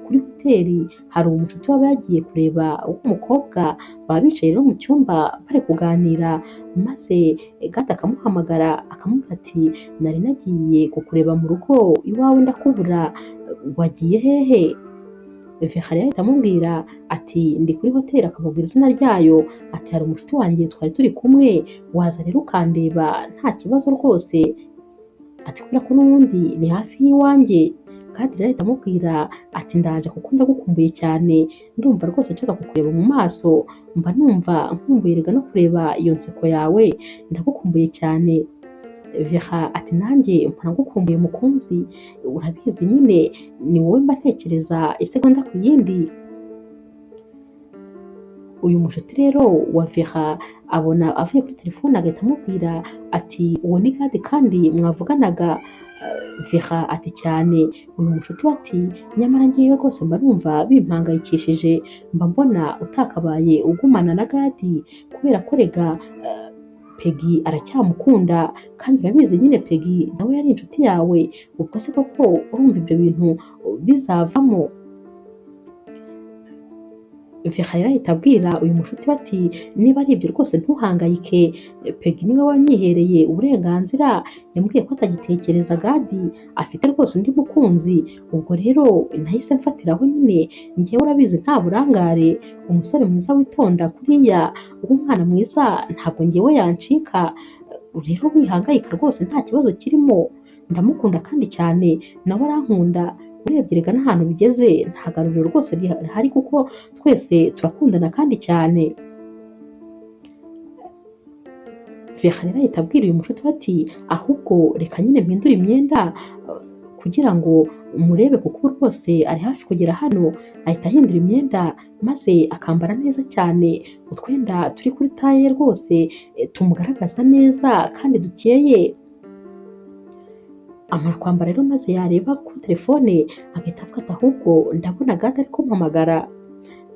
kuri hoteli, hari umushuti waba yagiye kureba w'umukobwa, baba bicaye rero mu cyumba bari kuganira maze Gadi akamuhamagara akamubwira ati nari nagiye kukureba mu rugo iwawe ndakubura, wagiye hehe? Veha rero ahita amubwira ati ndi kuri hoteli, akamubwira izina ryayo, ati hari umushuti wanjye twari turi kumwe, waza rero ukandeba nta kibazo rwose, ati kubera ko n'ubundi ni hafi y'iwanjye. Gadi rero ahita amubwira ati ndaje kuko ndagukumbuye cyane, ndumva rwose nshaka kukureba mu maso, mba numva nkumbuye rega no kureba iyo nseko yawe, ndagukumbuye cyane. Veha ati nanjye mpora ngukumbuye mukunzi, urabizi nyine ni wowe mba ntekereza isegonda ku yindi. Uyu mushuti rero wa Veha abona avuye kuri telefone agahita amubwira ati uwo ni Gadi kandi mwavuganaga? Veha ati cyane. Uyu mushuti we ati nyamara ngewe rwose mba numva bimpangayikishije, mba mbona utakabaye ugumana na Gadi kubera ko rega Peggy aracyamukunda kandi urabizi nyine Peggy nawe yari inshuti yawe, ubwo se koko urumva ibyo bintu bizavamo? Veha rero ahita abwira uyu mushuti we ati niba ari ibyo rwose ntuhangayike, Peggy niwe wanyihereye uburenganzira, yambwiye ko atagitekereza Gadi, afite rwose undi mukunzi, ubwo rero nahise mfatiraho nyine, ngewe urabizi nta burangare, umusore mwiza witonda kuriya w'umwana mwiza ntabwo ngewe yancika, rero wihangayika rwose nta kibazo kirimo, ndamukunda kandi cyane nawe arankunda, urebye rega n'ahantu bigeze nta garuriro rwose rihari kuko twese turakundana kandi cyane. Veha rero ahita abwira uyu mushuti we ati ahubwo reka nyine mpindure imyenda kugira ngo umurebe kuko rwose ari hafi kugera hano. Ahita ahindura imyenda maze akambara neza cyane, utwenda turi kuri taye rwose tumugaragaza neza kandi dukeye. Amara kwambara rero maze yareba kuri telefone agahita avuga ati ahubwo ndabona Gadi ari kumpamagara.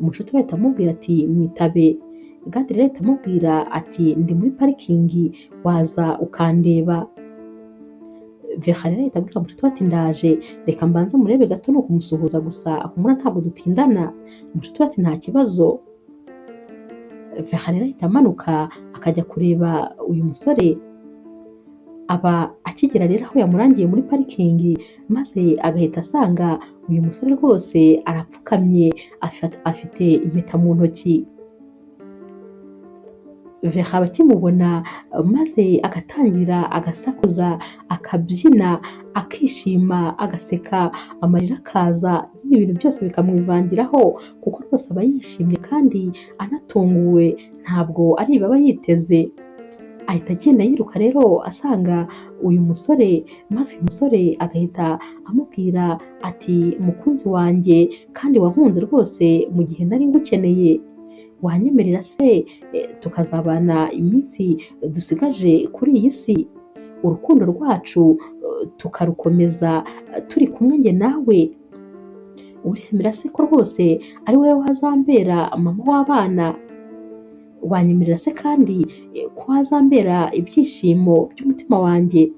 Umushuti we ahita amubwira ati mwitabe. Gadi rero ahita amubwira ati ndi muri parikingi waza ukandeba. Veha rero ahita abwira umushuti we ati ndaje, reka mbanze murebe gato ni ukumusuhuza gusa, humura ntabwo dutindana. Umushuti we ati nta kibazo. Veha rero ahita amanuka akajya kureba uyu musore. Aba akigera rero aho yamurangiye muri parikingi maze agahita asanga uyu musore rwose arapfukamye, afite impeta mu ntoki. Veha bakimubona maze agatangira agasakuza, akabyina, akishima, agaseka, amarira akaza, ibintu byose bikamwivangiraho kuko rwose aba yishimye kandi anatunguwe, ntabwo ari ibi aba yiteze. Ahita agenda yiruka rero asanga uyu musore, maze uyu musore agahita amubwira ati mukunzi wanjye kandi wankunze rwose mu gihe nari ngukeneye, wanyemerera se tukazabana iminsi dusigaje kuri iyi si, urukundo rwacu tukarukomeza turi kumwe njye nawe, uremera se ko rwose ari wowe wazambera mama w'abana, wanyemerera se kandi ko wazambera ibyishimo by'umutima wanjye,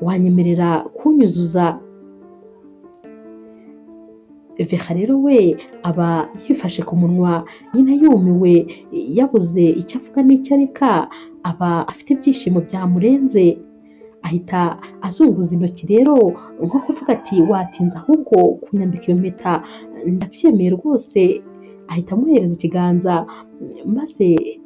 wanyemerera kunyuzuza? Veha rero we aba yifashe ku munwa nyine yumiwe, yabuze icyo avuga n'icyo areka, aba afite ibyishimo byamurenze. Ahita azunguza intoki rero nko kuvuga ati watinze ahubwo kunyambika iyo mpeta, ndabyemeye rwose. Ahita amuhereza ikiganza maze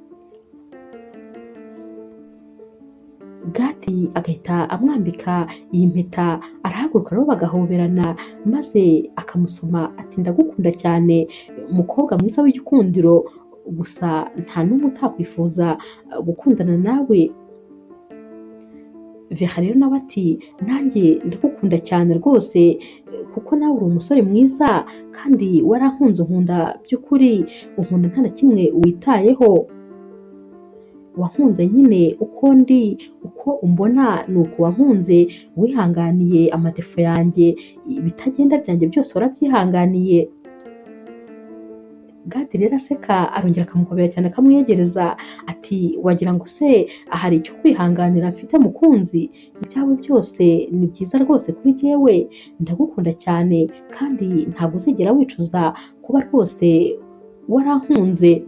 Gadi Gadi agahita amwambika iyi mpeta, arahaguruka rero bagahoberana maze akamusoma ati ndagukunda cyane umukobwa mwiza w'igikundiro, gusa nta n'umwe utakwifuza gukundana nawe. Vera rero nawe ati nanjye ndagukunda cyane rwose kuko nawe uri umusore mwiza kandi warankunze unkunda by'ukuri, unkunda nta na kimwe witayeho, wankunze nyine uko ndi, uko umbona ni uko wankunze, wihanganiye amadefo yanjye, ibitagenda byanjye byose warabyihanganiye. Gadi rero aseka arongera akamuhobera cyane akamwiyegereza ati wagira ngo se hari icyo kwihanganira mfite mukunzi, ibyawe byose ni byiza rwose kuri jyewe, ndagukunda cyane kandi ntabwo uzigera wicuza kuba rwose warankunze.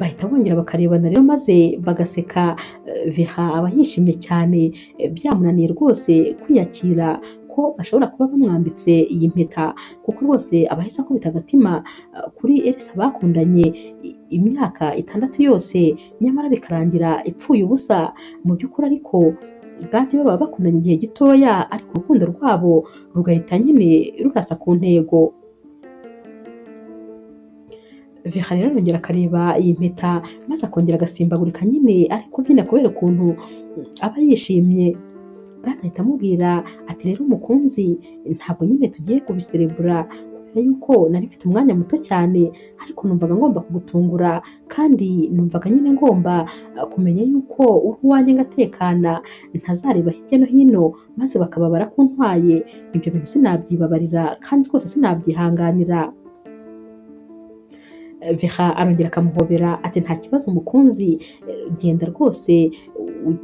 Bahita bongera bakarebana rero maze bagaseka. Vera aba yishimye cyane, byamunaniye rwose kwiyakira ko bashobora kuba bamwambitse iyi mpeta, kuko rwose aba ahise akubita agatima kuri Elsa bakundanye imyaka 6 yose, nyamara bikarangira ipfuye ubusa. Mu by'ukuri ariko Gadi baba bakundanye igihe gitoya, ariko urukundo rwabo rugahita nyine rurasa ku ntego. Vera rero arongera akareba iyi mpeta maze akongera agasimbagurika nyine, ariko nyine kubera ukuntu aba yishimye. Gadi ahita amubwira ati rero umukunzi, ntabwo nyine tugiye kubiserebura kubera yuko nari mfite umwanya muto cyane, ariko numvaga ngomba kugutungura kandi numvaga nyine ngomba kumenya yuko uri uwanjye ngatekana, ntazareba hirya no hino maze bakaba barakuntwaye. Ibyo bintu sinabyibabarira kandi rwose sinabyihanganira. Vera arongera akamuhobera ati nta kibazo umukunzi, genda rwose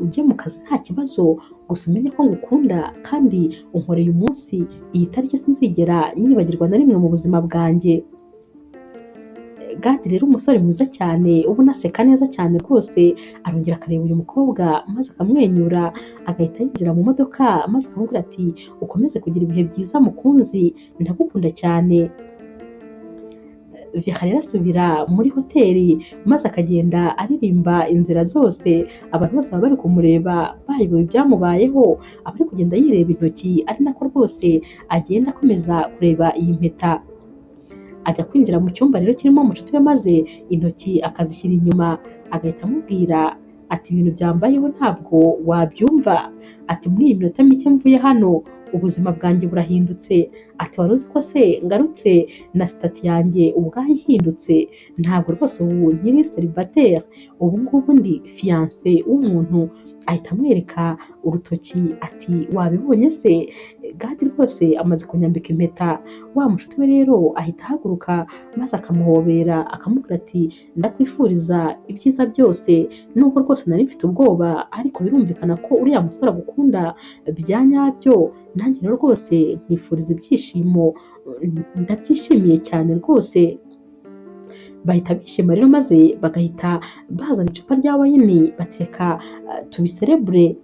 ujye mu kazi nta kibazo, gusa umenye ko ngukunda kandi unkoreye umunsi, iyi tariki sinzigera nyibagirwa na rimwe mu buzima bwanjye. Gadi rero umusore mwiza cyane ubona aseka neza cyane rwose, arongera akareba uyu mukobwa maze akamwenyura, agahita yinjira mu modoka maze akamubwira ati ukomeze kugira ibihe byiza mukunzi, ndagukunda cyane. Vera rero asubira muri hoteli maze akagenda aririmba inzira zose, abantu bose baba bari kumureba bayobewe ibyamubayeho, aba ari kugenda yireba intoki, ari nako rwose agenda akomeza kureba iyi mpeta. Ajya kwinjira mu cyumba rero kirimo umucuti we maze intoki akazishyira inyuma, agahita amubwira ati ibintu byambayeho ntabwo wabyumva, ati muri iyi minota mike mvuye hano ubuzima bwanjye burahindutse, ati wari uzi ko se ngarutse na sitati yanjye ubwayo ihindutse, ntabwo rwose ubu nkiri célibataire, ubu ngubu ndi fiancé w'umuntu. Ahita amwereka urutoki ati wabibonye se? Gadi rwose amaze kunyambika impeta, wa mushuti we rero ahita ahaguruka maze akamuhobera akamubwira ati ndakwifuriza ibyiza byose, nubwo rwose nari mfite ubwoba ariko birumvikana ko uriya musore agukunda bya nyabyo, nanjye rero rwose nkwifuriza ibyishimo, ndabyishimiye cyane rwose. Bahita bishima rero maze bagahita bazana icupa rya wayini batereka tubiserebure.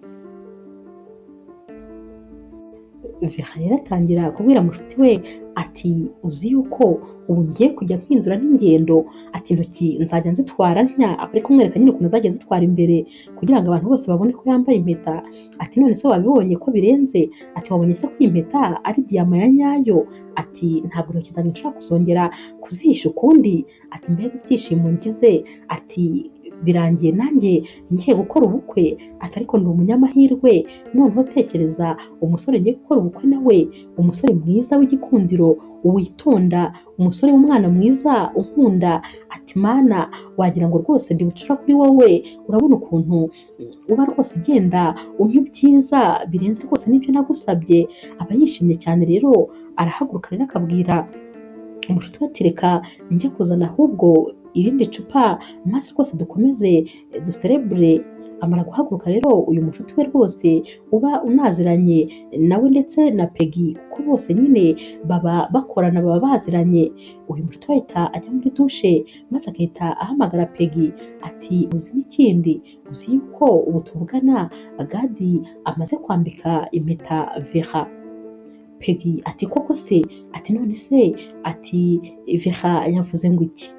Vera rero atangira kubwira mushuti we ati uzi yuko ubu ngiye kujya mpindura n'ingendo, ati intoki nzajya nzitwara ntya, ari kumwereka nyine ukuntu azajya zitwara imbere kugira ngo abantu bose babone ko yambaye impeta. Ati none se wabibonye ko birenze? Ati wabonye se ko iyi mpeta ari diyama ya nyayo? Ati ntabwo intoki zanjye nshobora kuzongera kuzihisha ukundi, ati mbega ibyishimo ngize, ati birangiye nanjye ngiye gukora ubukwe, ati ariko ndi umunyamahirwe. Noneho tekereza umusore ngiye gukora ubukwe nawe, umusore mwiza w'igikundiro, witonda, umusore w'umwana mwiza unkunda. Ati mana wagira ngo rwose ndi bucura kuri wowe, urabona ukuntu uba rwose ugenda umpa ibyiza birenze rwose n'ibyo nagusabye. Aba yishimye cyane rero, arahaguruka rero akabwira umushuti we ati reka njye kuzana ahubwo irindi cupa maze rwose dukomeze duserebure. Amara guhaguruka rero uyu mushuti we rwose uba unaziranye nawe ndetse na Peggy, kuko bose nyine baba bakorana, baba baziranye. Uyu mushuti we ahita ajya muri dushe maze agahita ahamagara Peggy ati uzi n'ikindi, uzi yuko ubu tuvugana Gadi amaze kwambika impeta Vera? Peggy ati koko se? Ati none se? Ati Vera yavuze ngo iki?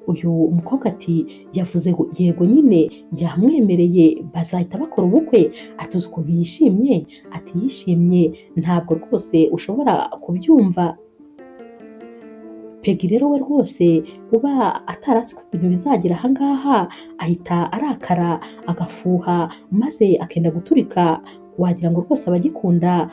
uyu mukobwa ati yavuze ngo yego nyine yamwemereye bazahita bakora ubukwe, ati uzi ukuntu yishimye, ati yishimye ntabwo rwose ushobora kubyumva. Peggy rero we rwose uba atarazi ko ibintu bizagera aha ngaha, ahita arakara agafuha maze akenda guturika, wagira ngo rwose abagikunda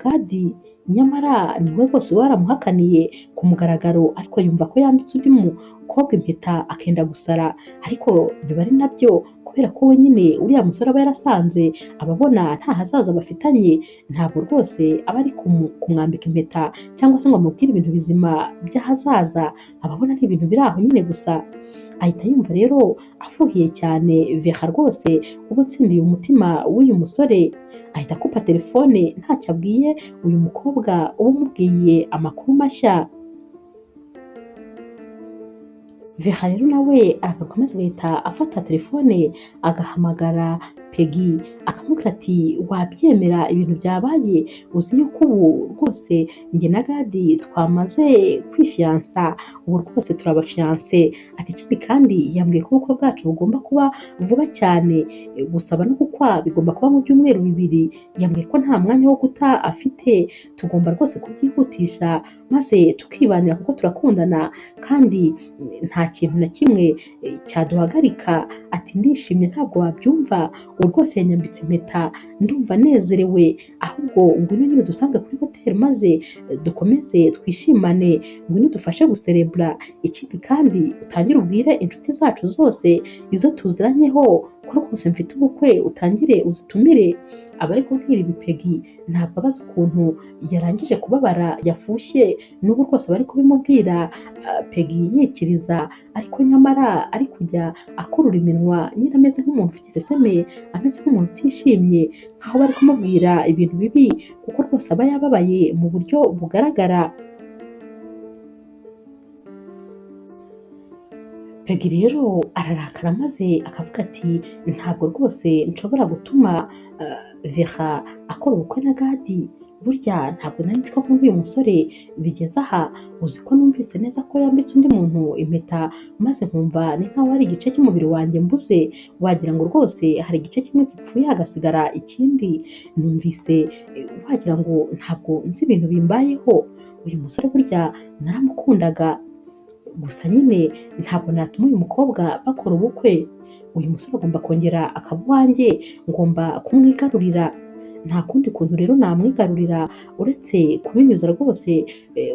Gadi, nyamara niwe rwose uba waramuhakaniye ku mugaragaro, ariko yumva ko yambitse undi mukobwa impeta akenda gusara, ariko biba ari nabyo kubera ko we nyine uriya musore aba yarasanze ababona nta hazaza bafitanye, ntabwo rwose aba ari kumwambika impeta cyangwa se ngo amubwire ibintu bizima by'ahazaza, ababona ari ibintu biri aho nyine gusa. Ahita yumva rero afuhiye cyane Vera rwose uba utsindiye umutima w'uyu musore, ahita akupa telefone ntacyo abwiye uyu mukobwa uba umubwiye amakuru mashya. Vera rero nawe aragaruka maze agahita afata telefone agahamagara Peggy akamubwira ati wabyemera ibintu byabaye, uzi yuko ubu rwose njye na Gadi twamaze kwifiyansa, ubu rwose turabafiyanse, ati ikindi kandi yambwiye ko ubukwe bwacu bugomba kuba vuba cyane, gusaba no gukwa bigomba kuba mu byumweru bibiri, yambwiye ko nta mwanya wo guta afite, tugomba rwose kubyihutisha maze tukibanira kuko turakundana kandi nta kintu na kimwe cyaduhagarika, ati ndishimye ntabwo wabyumva, ubu rwose yanyambitse impeta ndumva nezerewe, ahubwo ngwino nyine dusange kuri hoteli maze dukomeze twishimane, ngwino dufashe guserebura, ikindi kandi utangire ubwire inshuti zacu zose izo tuziranyeho ko rwose mfite ubukwe, utangire uzitumire. Aba ari kubwira ibi Peggy ntabwo abazi ukuntu yarangije kubabara yafushye, n'ubu rwose aba ari kubimubwira Peggy yikiriza, ariko nyamara ari kujya akurura iminwa nyine ameze nk'umuntu ufite iseseme, ameze nk'umuntu utishimye, nkaho bari kumubwira ibintu bibi kuko rwose aba yababaye mu buryo bugaragara. Peggy rero ararakara maze akavuga ati ntabwo rwose nshobora gutuma Vera akora ubukwe na Gadi, burya ntabwo nari nzi ko nk'uyu musore bigeze aha, uzi ko numvise neza ko yambitse undi muntu impeta maze nkumva ni nkaho hari igice cy'umubiri wanjye mbuze, wagira ngo rwose hari igice kimwe gipfuye hagasigara ikindi, numvise wagira ngo ntabwo nzi ibintu bimbayeho, uyu musore burya naramukundaga, gusa nyine ntabwo natuma uyu mukobwa bakora ubukwe, uyu musore agomba kongera akaba uwanjye, ngomba kumwigarurira, nta kundi kuntu rero namwigarurira uretse kubinyuza rwose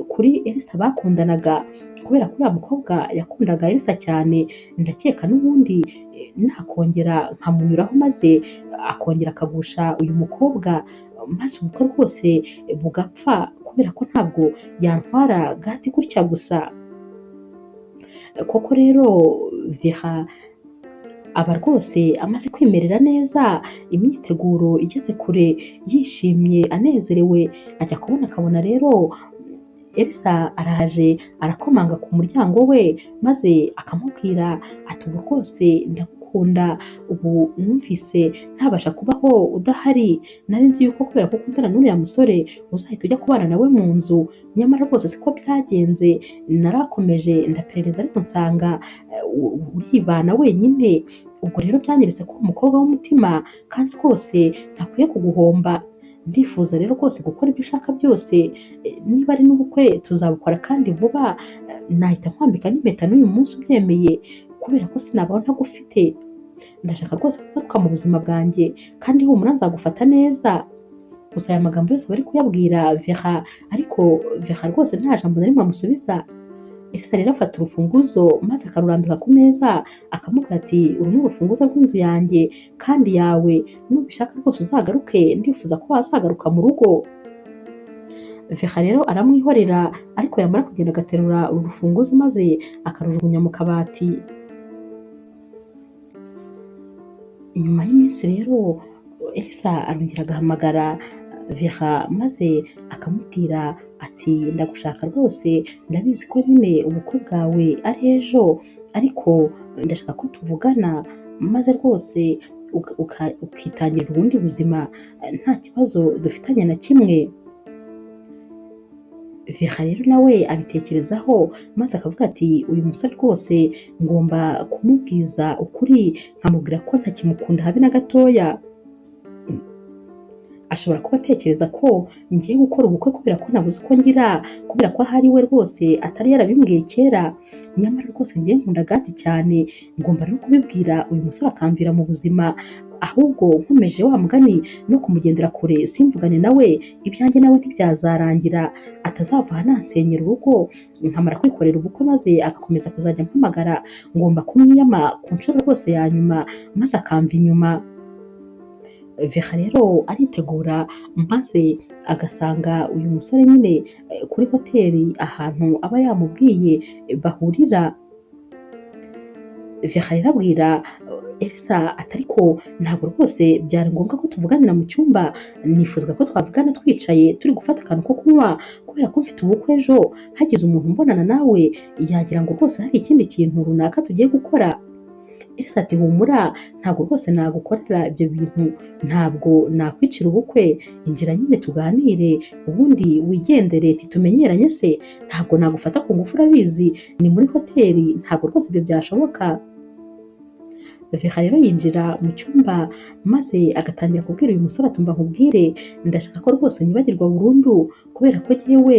kuri Elsa bakundanaga, kubera ko uriya mukobwa yakundaga Elsa cyane, ndakeka n'ubundi nakongera nkamunyuraho maze akongera akagusha uyu mukobwa, maze ubukwe rwose bugapfa, kubera ko ntabwo yantwara Gadi gutya gusa. Koko rero Vera aba rwose amaze kwimerera neza, imyiteguro igeze kure, yishimye anezerewe, ajya kubona akabona rero Elsa araje arakomanga ku muryango we maze akamubwira ati ubu rwose ndagukunda, ubu numvise ntabasha kubaho udahari, nari nzi yuko kubera ko ukundana n'uriya musore uzahita ujya kubana nawe mu nzu, nyamara rwose siko byagenze, narakomeje ndaperereza ariko nsanga uribana wenyine, ubwo rero byanyeretse ko uri umukobwa w'umutima kandi rwose ntakwiye kuguhomba, ndifuza rero rwose gukora ibyo ushaka byose, niba ari n'ubukwe tuzabukora kandi vuba, nahita nkwambika n'impeta n'uyu munsi ubyemeye, kubera ko sinabaho ntagufite, ndashaka rwose kugaruka mu buzima bwanjye kandi humura nzagufata neza. Gusa aya magambo yose bari kuyabwira Vera, ariko Vera rwose nta jambo na rimwe amusubiza. Elsa rero afata urufunguzo maze akarurambika ku meza akamubwira ati uru ni urufunguzo rw'inzu yanjye kandi yawe, nubishaka rwose uzagaruke, ndifuza ko wazagaruka mu rugo. Vera rero aramwihorera, ariko yamara kugenda agaterura uru rufunguzo maze akarujugunya mu kabati. Nyuma y'iminsi rero Elsa arongera agahamagara Vera maze akamubwira ati ndagushaka rwose, ndabizi ko nyine ubukwe bwawe ari ejo, ariko ndashaka ko tuvugana maze rwose ukitangira ubundi buzima nta kibazo dufitanye na kimwe. Vera rero nawe abitekerezaho maze akavuga ati uyu musore rwose ngomba kumubwiza ukuri nkamubwira ko ntakimukunda habe na gatoya. Ashobora kuba atekereza ko ngiye gukora ubukwe kubera ko nabuze uko ngira, kubera ko ahari we rwose atari yarabimbwiye kera. Nyamara rwose ngiye nkunda Gadi cyane, ngomba rero kubibwira uyu musore akamvira mu buzima, ahubwo nkomeje wa mugani no kumugendera kure simvugane nawe, ibyanjye nawe ntibyazarangira, atazava anansenyera urugo nkamara kwikorera ubukwe maze agakomeza kuzajya ampamagara, ngomba kumwiyama ku nshuro rwose ya nyuma maze akamva inyuma. Vera rero aritegura maze agasanga uyu musore nyine kuri hoteli ahantu aba yamubwiye bahurira. Vera rero abwira Elsa ati ariko ntabwo rwose byari ngombwa ko tuvuganira mu cyumba, nifuzaga ko twavugana twicaye turi gufata akantu ko kunywa kubera ko mfite ubukwe ejo, hagize umuntu umbonana nawe yagira ngo rwose hari ikindi kintu runaka tugiye gukora. Elsa ati humura, ntabwo rwose nagukorera ibyo bintu, ntabwo nakwicira ubukwe, injira nyine tuganire ubundi wigendere ntitumenyeranye se, ntabwo nagufata ku ngufu urabizi ni muri hoteli, ntabwo rwose ibyo byashoboka. Vera rero yinjira mu cyumba maze agatangira kubwira uyu musore ati umva nkubwire, ndashaka ko rwose unyibagirwa burundu kubera ko jyewe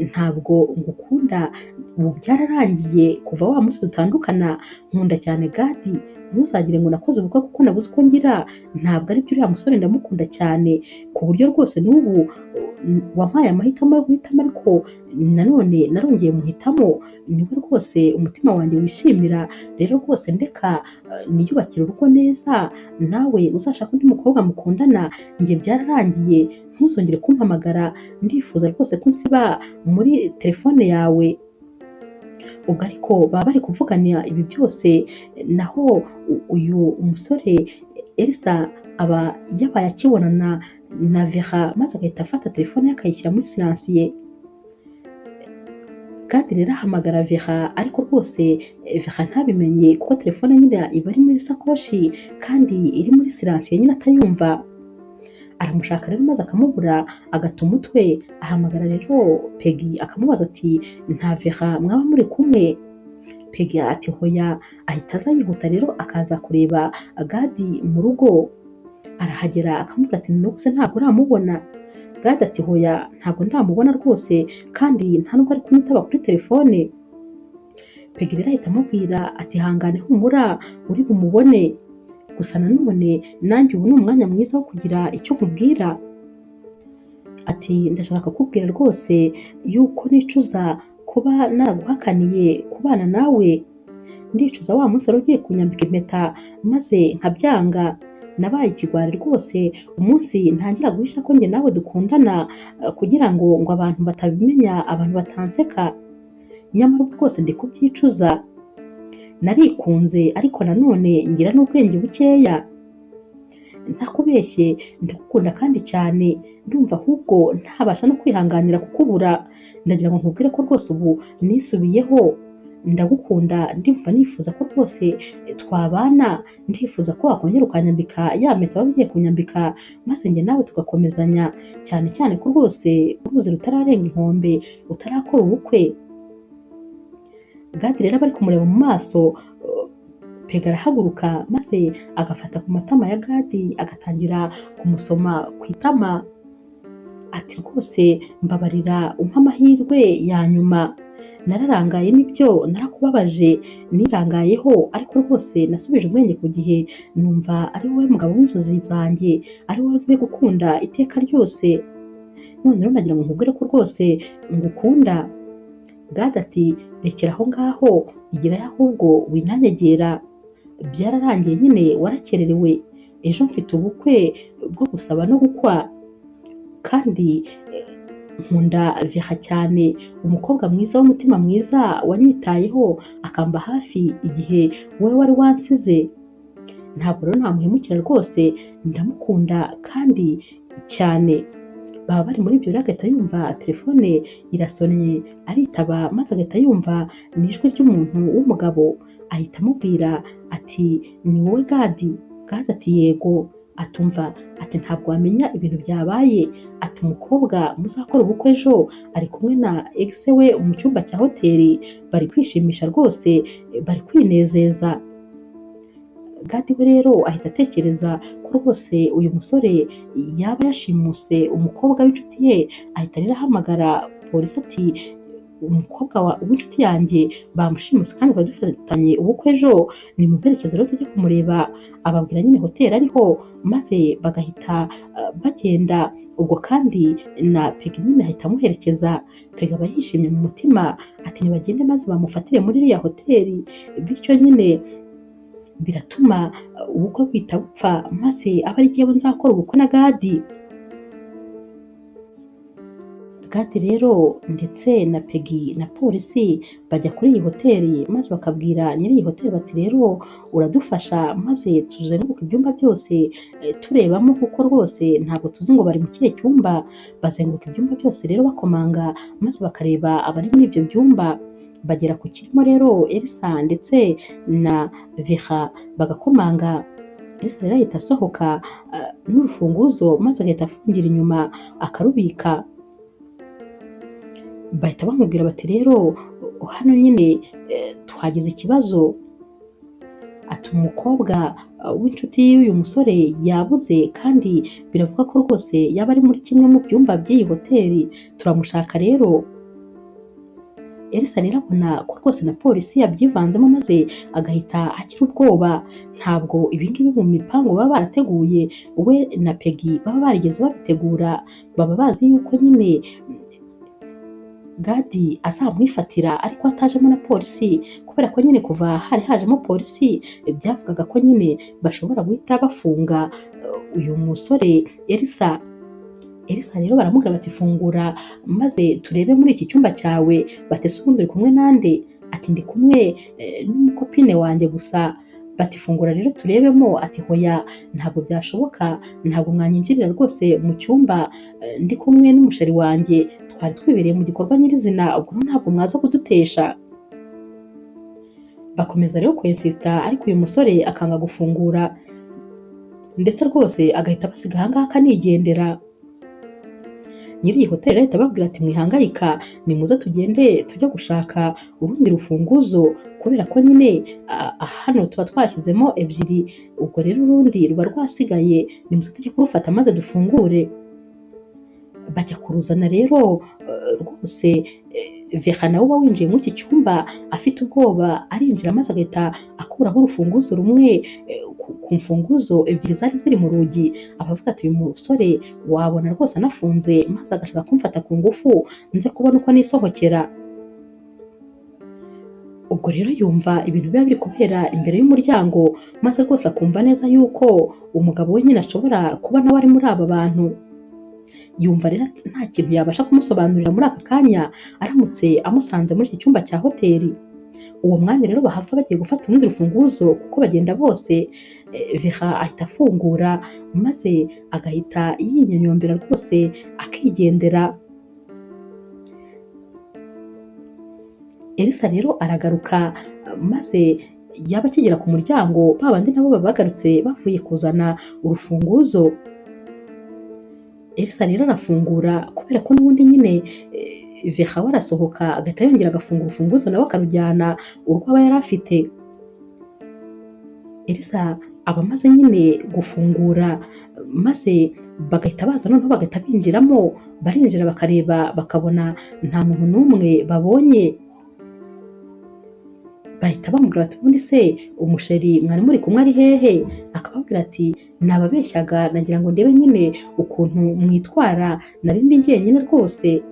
ntabwo ngukunda, ubu byararangiye kuva wa munsi dutandukana, nkunda cyane Gadi, ntuzagire ngo nakoze ubukwe kuko nabuze uko ngira, ntabwo aribyo uriya musore ndamukunda cyane ku buryo rwose n'ubu wampaye amahitamo yo guhitamo, ariko nanone narongeye muhitamo, niwe rwose umutima wanjye wishimira, rero rwose ndeka niyubakire urugo neza, nawe uzashaka undi mukobwa mukundana, njye byararangiye, ntuzongere kumpamagara, ndifuza rwose ko unsiba muri telefone yawe. Ubwo ariko baba bari kuvugana ibi byose, naho uyu musore Elsa aba yabaye akibonana na Vera maze agahita afata telefone ye akayishyira muri siransiye. Gadi rero ahamagara Vera ariko rwose Vera ntabimenye kuko telefone nyine iba ari muri sakoshi kandi iri muri siransiye nyine atayumva. Aramushaka rero maze akamubura agata umutwe, ahamagara rero Peggy akamubaza ati nta Vera mwaba muri kumwe? Peggy ati hoya, ahita aza yihuta rero akaza kureba Gadi mu rugo. Arahagera akamubwira ati nubuse ntabwo uramubona? Gadi ati hoya, ntabwo ndamubona rwose kandi nta nubwo ari kumwitaba kuri telefone. Peggy rero ahita amubwira ati hangane humura uri bumubone, gusa nanone nanjye ubu ni umwanya mwiza wo kugira icyo nkubwira. Ati ndashaka kukubwira rwose yuko nicuza kuba naguhakaniye kubana nawe, ndicuza wa munsi wari ugiye kunyambika impeta maze nkabyanga, nabaye ikigwari rwose umunsi ntangira guhisha ko njye nawe dukundana kugira ngo abantu batabimenya, abantu batanseka, nyamara rwose ndi kubyicuza, narikunze ariko nanone ngira n'ubwenge bukeya, ntakubeshye ndagukunda kandi cyane, ndumva ahubwo ntabasha no kwihanganira kukubura, ndagira ngo nkubwire ko rwose ubu nisubiyeho, ndagukunda, ndumva nifuza ko rwose twabana, ndifuza ko wakongera ukanyambika ya mpeta wari ugiye kunyambika maze njye nawe tugakomezanya, cyane cyane ko rwose uruzi rutararenga inkombe utarakora ubukwe. Gadi rero bari kumureba mu maso, Peggy arahaguruka maze agafata ku matama ya Gadi agatangira kumusoma ku itama, ati rwose mbabarira umpa amahirwe ya nyuma, nararangaye nibyo narakubabaje nirangayeho, ariko rwose nasubije ubwenge ku gihe, numva ari wowe mugabo w'inzozi zanjye, ari wowe nkwiye gukunda iteka ryose, none rero nagira ngo nkubwire ko rwose ngukunda. Gadi ati rekera aho ngaho, igirayo ahubwo winanyegera, byararangiye nyine warakererewe, ejo mfite ubukwe bwo gusaba no gukwa, kandi nkunda Vera cyane, umukobwa mwiza w'umutima mwiza wanyitayeho akamba hafi igihe wowe wari wansize, ntabwo rero namuhemukira rwose, ndamukunda kandi cyane. Baba bari muri ibyo rero agahita yumva telefone irasonnye, aritaba maze agahita yumva n'ijwi ry'umuntu w'umugabo, ahita amubwira ati ni wowe Gadi? Gadi ati yego. atumva ati ntabwo wamenya ibintu byabaye, ati umukobwa muzakora ubukwe ejo ari kumwe na ex we mu cyumba cya hoteli, bari kwishimisha rwose, bari kwinezeza. Gadi we rero ahita atekereza ko rwose uyu musore yaba yashimuse umukobwa w'inshuti ye, ahita rero ahamagara polisi ati umukobwa w'inshuti yanjye bamushimuse kandi twari dufatanye ubukwe ejo, nimumperekeze rero tujye kumureba. Ababwira nyine hoteli ariho, maze bagahita bagenda. Ubwo kandi na Peggy nyine ahita amuherekeza. Peggy aba yishimye mu mutima ati nibagende maze bamufatire muri iriya hoteli, bityo nyine biratuma ubukwe buhita bupfa, maze aba ari jyewe nzakora ubukwe na Gadi. Gadi rero ndetse na Peggy na polisi bajya kuri iyi hoteli, maze bakabwira nyiri iyi hoteli bati rero uradufasha maze tuzenguruka ibyumba byose turebamo, kuko rwose ntabwo tuzi ngo bari mu kihe cyumba. Bazenguruka ibyumba byose rero bakomanga, maze bakareba abari muri ibyo byumba. Bagera ku kirimo rero Elsa ndetse na Vera bagakomanga. Elsa rero ahita asohoka n'urufunguzo, maze agahita afungira inyuma akarubika. Bahita bamubwira bati rero hano nyine twagize ikibazo, ati umukobwa w'inshuti y'uyu musore yabuze kandi biravuga ko rwose yaba ari muri kimwe mu byumba by'iyi hoteli, turamushaka rero. Elsa rero abona ko rwose na polisi yabyivanzemo, maze agahita agira ubwoba. Ntabwo ibingibi mu mipango baba barateguye we na Peggy baba barigeze babitegura, baba bazi yuko nyine Gadi azamwifatira ariko hatajemo na polisi, kubera ko nyine kuva hari hajemo polisi byavugaga ko nyine bashobora guhita bafunga uyu musore Elsa. Elsa rero baramubwira bati fungura maze turebe muri iki cyumba cyawe. Bati se ubundi uri kumwe nande? Ati ndi kumwe n'umukopine wanjye gusa. Bati fungura rero turebemo. Ati hoya ntabwo byashoboka, ntabwo mwanyinjirira rwose mu cyumba ndi kumwe n'umusheri wanjye, twari twibereye mu gikorwa nyirizina, ubwo ntabwo mwaza kudutesha. Bakomeza rero kwensista, ariko uyu musore akanga gufungura, ndetse rwose agahita basiga ahangaha akanigendera. Nyiri iyi hoteli ahita ababwira ati mwihangayika, nimuze tugende tujya gushaka urundi rufunguzo, kubera ko nyine hano tuba twashyizemo ebyiri, ubwo rero urundi ruba rwasigaye, nimuze tujye kurufata maze dufungure. Bajya kuruzana rero rwose. Vera nawe uba winjiye muri iki cyumba afite ubwoba, arinjira maze agahita akuraho urufunguzo rumwe ku mfunguzo ebyiri zari ziri mu rugi. Abavuga ati uyu musore wabona rwose anafunze, maze agashaka kumfata ku ngufu nze kubona uko nisohokera. Ubwo rero yumva ibintu biba biri kubera imbere y'umuryango, maze rwose akumva neza yuko umugabo we nyine ashobora kuba nawe ari muri aba bantu. Yumva rero nta kintu yabasha kumusobanurira muri aka kanya aramutse amusanze muri iki cyumba cya hoteli. Uwo mwanya rero bahava bagiye gufata urundi rufunguzo, kuko bagenda bose. Vera ahita afungura maze agahita yinyonyombera rwose akigendera. Elsa rero aragaruka, maze yaba akigera ku muryango babandi nabo baba bagarutse bavuye kuzana urufunguzo. Elsa rero arafungura, kubera ko n'ubundi nyine Vera we arasohoka agahita yongera agafunga urufunguzo nawe akarujyana urwo aba yari afite. Elsa aba amaze nyine gufungura, maze bagahita baza noneho bagahita binjiramo. Barinjira bakareba bakabona nta muntu n'umwe babonye. Bahita bamubwira bati ubundi se umusheri mwari muri kumwe ari hehe? Akababwira ati nababeshyaga, nagira ngo ndebe nyine ukuntu mwitwara, nari ndi jyenyine rwose.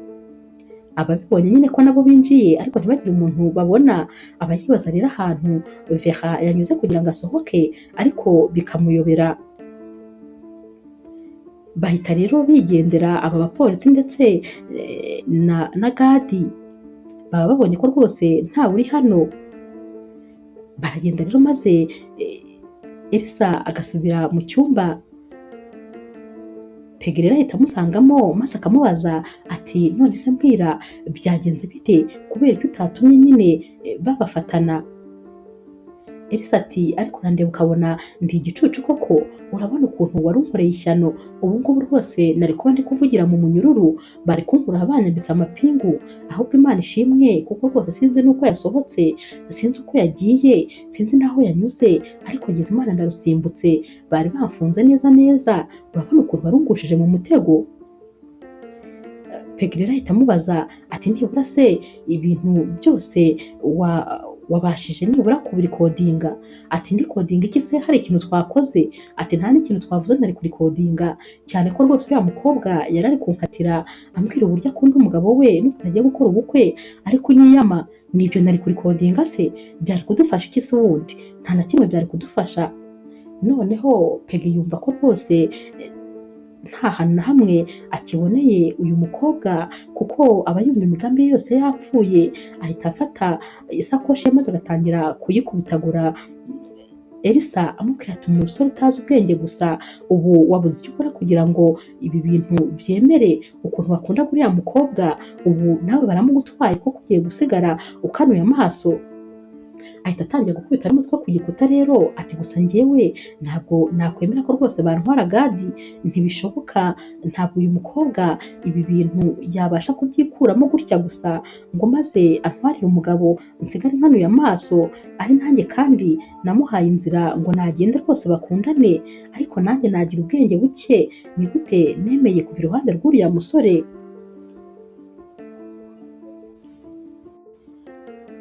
Ababibonye nyine ko nabo binjiye ariko ntibagire umuntu babona, aba yibaza rero ahantu Vera yanyuze kugira ngo asohoke, ariko bikamuyobera. Bahita rero bigendera aba bapolisi ndetse na Gadi, baba babonye ko rwose ntawe uri hano. Baragenda rero maze Elsa agasubira mu cyumba. Peggy rero ahita amusangamo maze akamubaza ati none se mbwira byagenze bite, kubera ko utatumye nyine babafatana? Elisa ati ariko urandeba ukabona ndi igicucu koko, urabona ukuntu wari unkoreye ishyano, ubu ngubu rwose nari kuba ndi kuvugira mu munyururu, bari kunkuraho banyambitse amapingu, ahubwo Imana ishimwe kuko rwose sinzi n'uko yasohotse, sinzi uko yagiye, sinzi n'aho yanyuze, ariko ngeze Imana ndarusimbutse, bari bamfunze neza neza, urabona ukuntu barungushije mu mutego. Peggy rero ahita amubaza ati nibura se ibintu byose wabashije nibura kubirikodinga? Ati ndikodinga iki se, hari ikintu twakoze? Ati nta n'ikintu twavuze nari kurikodinga, cyane ko rwose uriya mukobwa yari ari kunkatira ambwira uburyo akunda umugabo we n'ukuntu agiye gukora ubukwe, ariko unyiyama nibyo nari kurikodinga se, byari kudufasha iki se ubundi? Nta na kimwe byari kudufasha. Noneho Peggy yumva ko rwose nta hantu na hamwe akiboneye uyu mukobwa, kuko aba yumva imigambi ye yose yapfuye, ahita afata isakoshi ye maze agatangira kuyikubitagura Elisa amubwira ati umusore utazi ubwenge gusa, ubu wabuze icyo ukora kugira ngo ibi bintu byemere, ukuntu bakunda uriya mukobwa, ubu nawe baramugutwaye ko ugiye gusigara ukanuye amaso. Ahita atangira gukubita n'umutwe ku gikuta rero ati gusa njyewe ntabwo nakwemera ko rwose bantwara Gadi, ntibishoboka, ntabwo uyu mukobwa ibi bintu yabasha kubyikuramo gutya gusa ngo maze antwarire umugabo nsigare nkanuye amaso, ari nanjye kandi namuhaye inzira ngo nagende rwose bakundane, ariko nanjye nagira ubwenge buke, ni gute nemeye kuva iruhande rw'uriya musore?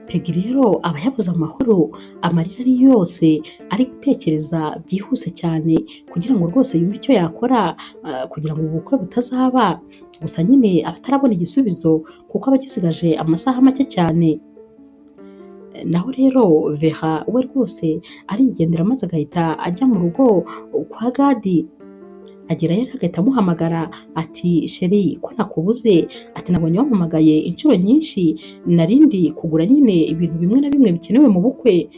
Peggy rero aba yabuze amahoro, amarira ari yose, ari gutekereza byihuse cyane kugira ngo rwose yumve icyo yakora kugira ngo ubukwe butazaba. Gusa nyine aba atarabona igisubizo kuko aba agisigaje amasaha make cyane. Naho rero Vera we rwose arigendera maze agahita ajya mu rugo kwa Gadi. Agerayo agahita amuhamagara ati sheri ko nakubuze, ati nabonye wampamagaye inshuro nyinshi, narindi kugura nyine ibintu bimwe na bimwe bikenewe mu bukwe.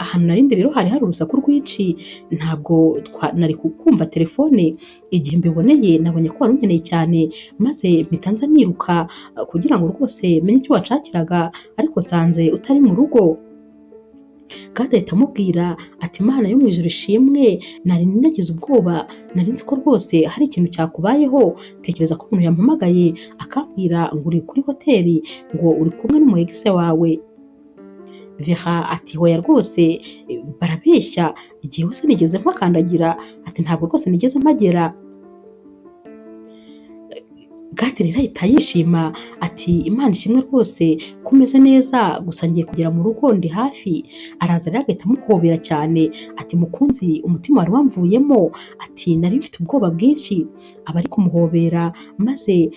Ahantu narindi rero hari urusaku rwinshi, ntabwo nari kumva telefone, igihe mbiboneye nabonye ko wari unkeneye cyane, maze mpita nza niruka kugira ngo rwose menye icyo wanshakiraga, ariko nsanze utari mu rugo. Gadi ahita amubwira ati Imana yo mu ijuru ishimwe, nari nagize ubwoba, nari nzi ko rwose hari ikintu cyakubayeho, tekereza ko umuntu yampamagaye akambwira ngo uri kuri hoteli, ngo uri kumwe n'umu ex wawe. Vera ati hoya rwose barabeshya, igihe hose nigeze mpakandagira, ati ntabwo rwose nigeze mpagera. Gadi rero ahita yishima ati Imana ishimwe rwose ko umeze neza, gusa ngiye kugera mu rugo ndi hafi. Araza rero agahita amuhobera cyane ati mukunzi, umutima wari wamvuyemo, ati nari mfite ubwoba bwinshi. Aba ari kumuhobera maze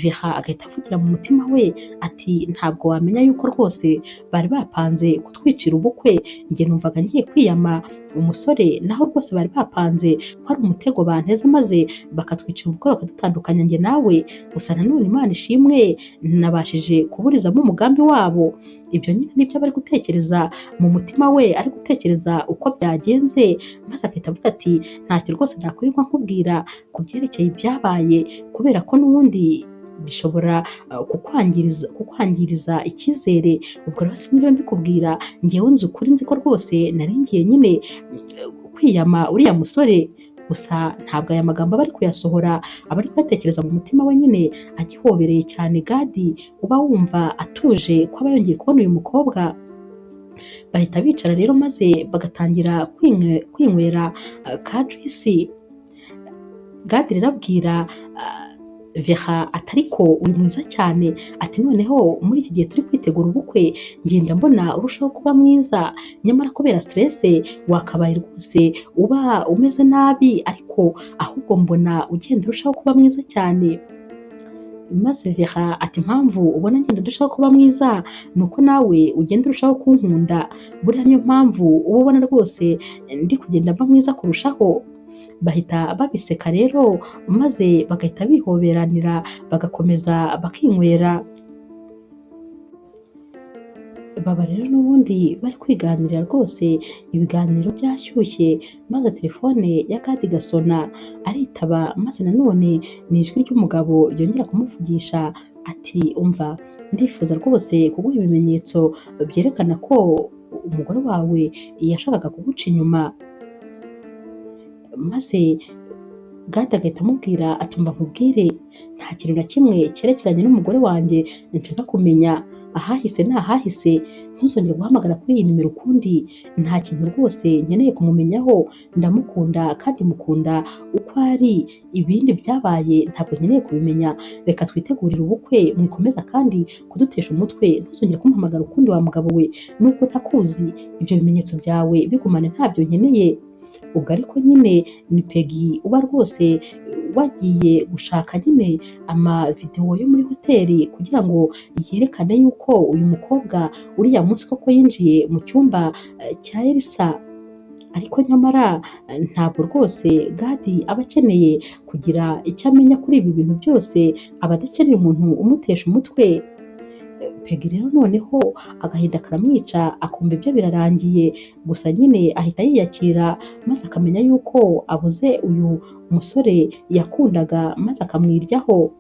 Vera agahita avugira mu mutima we ati ntabwo wamenya yuko rwose bari bapanze kutwicira ubukwe, njye numvaga ngiye kwiyama umusore, naho rwose bari bapanze ko ari umutego banteze maze bakatwicira ubukwe bakadutandukanya njye nawe. Gusa nanone Imana ishimwe nabashije kuburizamo umugambi wabo. Ibyo nyine nibyo aba ari gutekereza mu mutima we, ari gutekereza uko byagenze, maze agahita avuga ati ntacyo rwose nakwirirwa nkubwira ku byerekeye ibyabaye, kubera ko n'ubundi bishobora kukwangiriza icyizere. Ubwo rero siniriwe mbikubwira, njyewe nzi ukuri, nzi ko rwose nari ngiye nyine kwiyama uriya musore, gusa ntabwo aya magambo aba ari kuyasohora, aba ari kuyatekereza mu mutima we nyine agihobereye cyane Gadi, uba wumva atuje ko aba yongeye kubona uyu mukobwa. Bahita bicara rero maze bagatangira kwinywera ka juisi. Gadi rero abwira Vera ati ariko uri mwiza cyane, ati noneho muri iki gihe turi kwitegura ubukwe ngenda mbona urushaho kuba mwiza, nyamara kubera stress wakabaye rwose uba umeze nabi, ariko ahubwo mbona ugenda urushaho kuba mwiza cyane. Maze Vera ati impamvu ubona ngenda ndushaho kuba mwiza ni uko nawe ugenda urushaho kunkunda, buriya niyo mpamvu uba ubona rwose ndi kugenda mba mwiza kurushaho. Bahita babiseka rero maze bagahita bihoberanira, bagakomeza bakinywera. Baba rero n'ubundi bari kwiganirira rwose, ibiganiro byashyushye, maze telefone ya Gadi gasona, aritaba maze nanone ni ijwi ry'umugabo ryongera kumuvugisha ati umva, ndifuza rwose kuguha ibimenyetso byerekana ko umugore wawe yashakaga kuguca inyuma. Maze Gadi agahita amubwira ati mba nkubwire, nta kintu na kimwe cyerekeranye n'umugore wanjye nshaka kumenya, ahahise ni ahahise, ntuzongere guhamagara kuri iyi nimero ukundi, nta kintu rwose nkeneye kumumenyaho, ndamukunda kandi mukunda uko ari, ibindi byabaye ntabwo nkeneye kubimenya, reka twitegurire ubukwe, mwikomeza kandi kudutesha umutwe, ntuzongere kumuhamagara ukundi wa mugabo we, nubwo ntakuzi, ibyo bimenyetso byawe bigumane ntabyo nkeneye. Ubwo ariko nyine ni Peggy uba rwose wagiye gushaka nyine amavidewo yo muri hoteli kugira ngo yerekane yuko uyu mukobwa uriya munsi koko yinjiye mu cyumba cya Elsa. Ariko nyamara ntabwo rwose Gadi aba akeneye kugira icyo amenya kuri ibi bintu byose, aba adakeneye umuntu umutesha umutwe. Peggy rero noneho agahinda karamwica akumva ibyo birarangiye, gusa nyine ahita yiyakira maze akamenya yuko abuze uyu musore yakundaga maze akamwiryaho.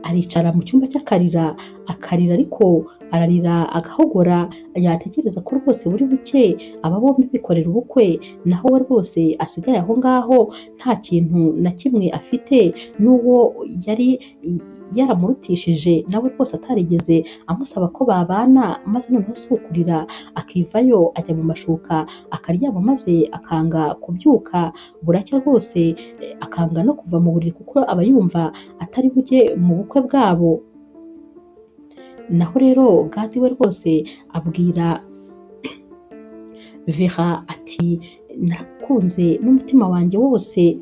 Aricara mu cyumba cye akarira ariko ararira agahogora, yatekereza ko rwose buri buke aba bombi bikorera ubukwe, naho we rwose asigaye aho ngaho nta kintu na kimwe afite, n'uwo yari yaramurutishije nawe rwose atarigeze amusaba ko babana, maze noneho si ukurira akivayo ajya mu mashuka akaryama maze akanga kubyuka, buracya rwose akanga no kuva mu buriri kuko aba yumva atari bujye mu bukwe bwabo. Naho rero Gadi we rwose abwira Vera ati nakunze n'umutima wanjye wose,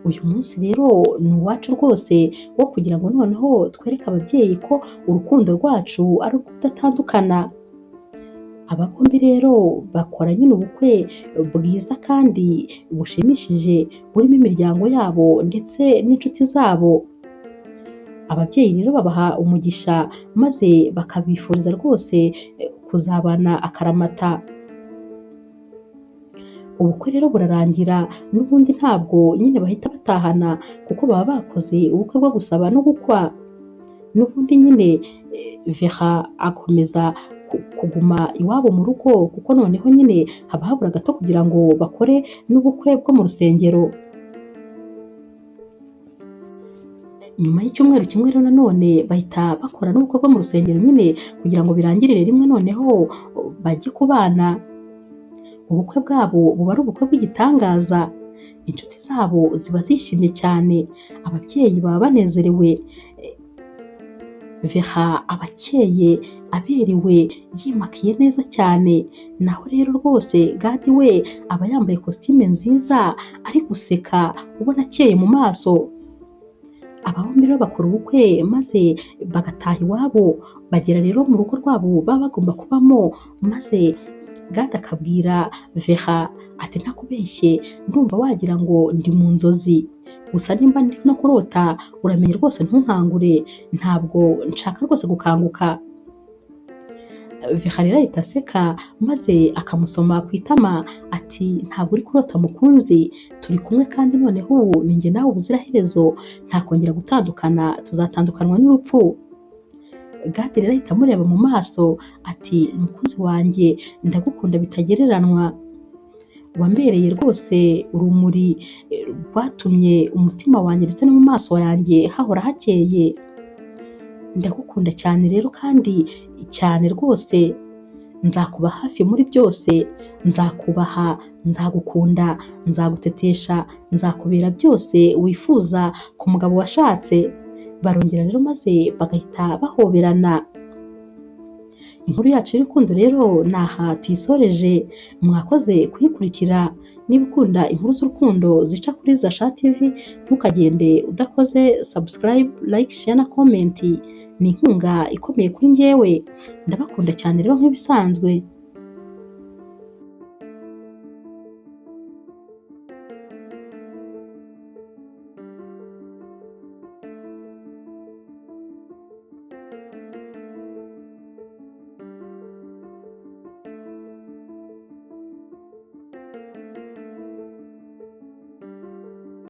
uyu munsi rero ni uwacu rwose wo kugira ngo noneho twereke ababyeyi ko urukundo rwacu ari ukudatandukana. Aba bombi rero bakora nyine ubukwe bwiza kandi bushimishije burimo imiryango yabo ndetse n'inshuti zabo. Ababyeyi rero babaha umugisha maze bakabifuriza rwose kuzabana akaramata. Ubukwe rero burarangira, n'ubundi ntabwo nyine bahita batahana kuko baba bakoze ubukwe bwo gusaba no gukwa. N'ubundi nyine Vera akomeza kuguma iwabo mu rugo kuko noneho nyine haba habura gato kugira ngo bakore n'ubukwe bwo mu rusengero. Nyuma y'icyumweru kimwe rero nanone bahita bakora n'ubukwe bwo mu rusengero nyine kugira ngo birangirire rimwe noneho bajye kubana. Ubukwe bwabo buba ari ubukwe bw'igitangaza, inshuti zabo ziba zishimye cyane, ababyeyi baba banezerewe, Vera aba akeye aberewe yimakiye neza cyane, naho rero rwose Gadi we aba yambaye kositime nziza ari guseka ubona akeye mu maso. Aba bombi rero bakora ubukwe maze bagataha iwabo, bagera rero mu rugo rwabo baba bagomba kubamo, maze Gadi akabwira Vera ati ntakubeshye ndumva wagira ngo ndi mu nzozi, gusa nimba ndi no kurota uramenye rwose ntunkangure, ntabwo nshaka rwose gukanguka. Vera rero ahita aseka maze akamusoma ku itama ati ntabwo uri kurota mukunzi, turi kumwe kandi noneho ubu ni njye nawe ubuziraherezo, ntakongera gutandukana, tuzatandukanwa n'urupfu. Gadi rero ahita amureba mu maso ati mukunzi wanjye ndagukunda bitagereranywa, wambereye rwose urumuri rwatumye umutima wanjye ndetse no mu maso yanjye hahora hakeye. Ndagukunda cyane rero kandi cyane rwose, nzakuba hafi muri byose, nzakubaha, nzagukunda, nzagutetesha, nzakubera byose wifuza ku mugabo washatse. Barongera rero maze bagahita bahoberana. Inkuru yacu y'urukundo rero ni aha tuyisoreje, mwakoze kuyikurikira. Niba ukunda inkuru z'urukundo zica kuri Zasha TV, ntukagende udakoze subscribe, like, share na comment, ni inkunga ikomeye kuri njyewe. Ndabakunda cyane rero nk'ibisanzwe.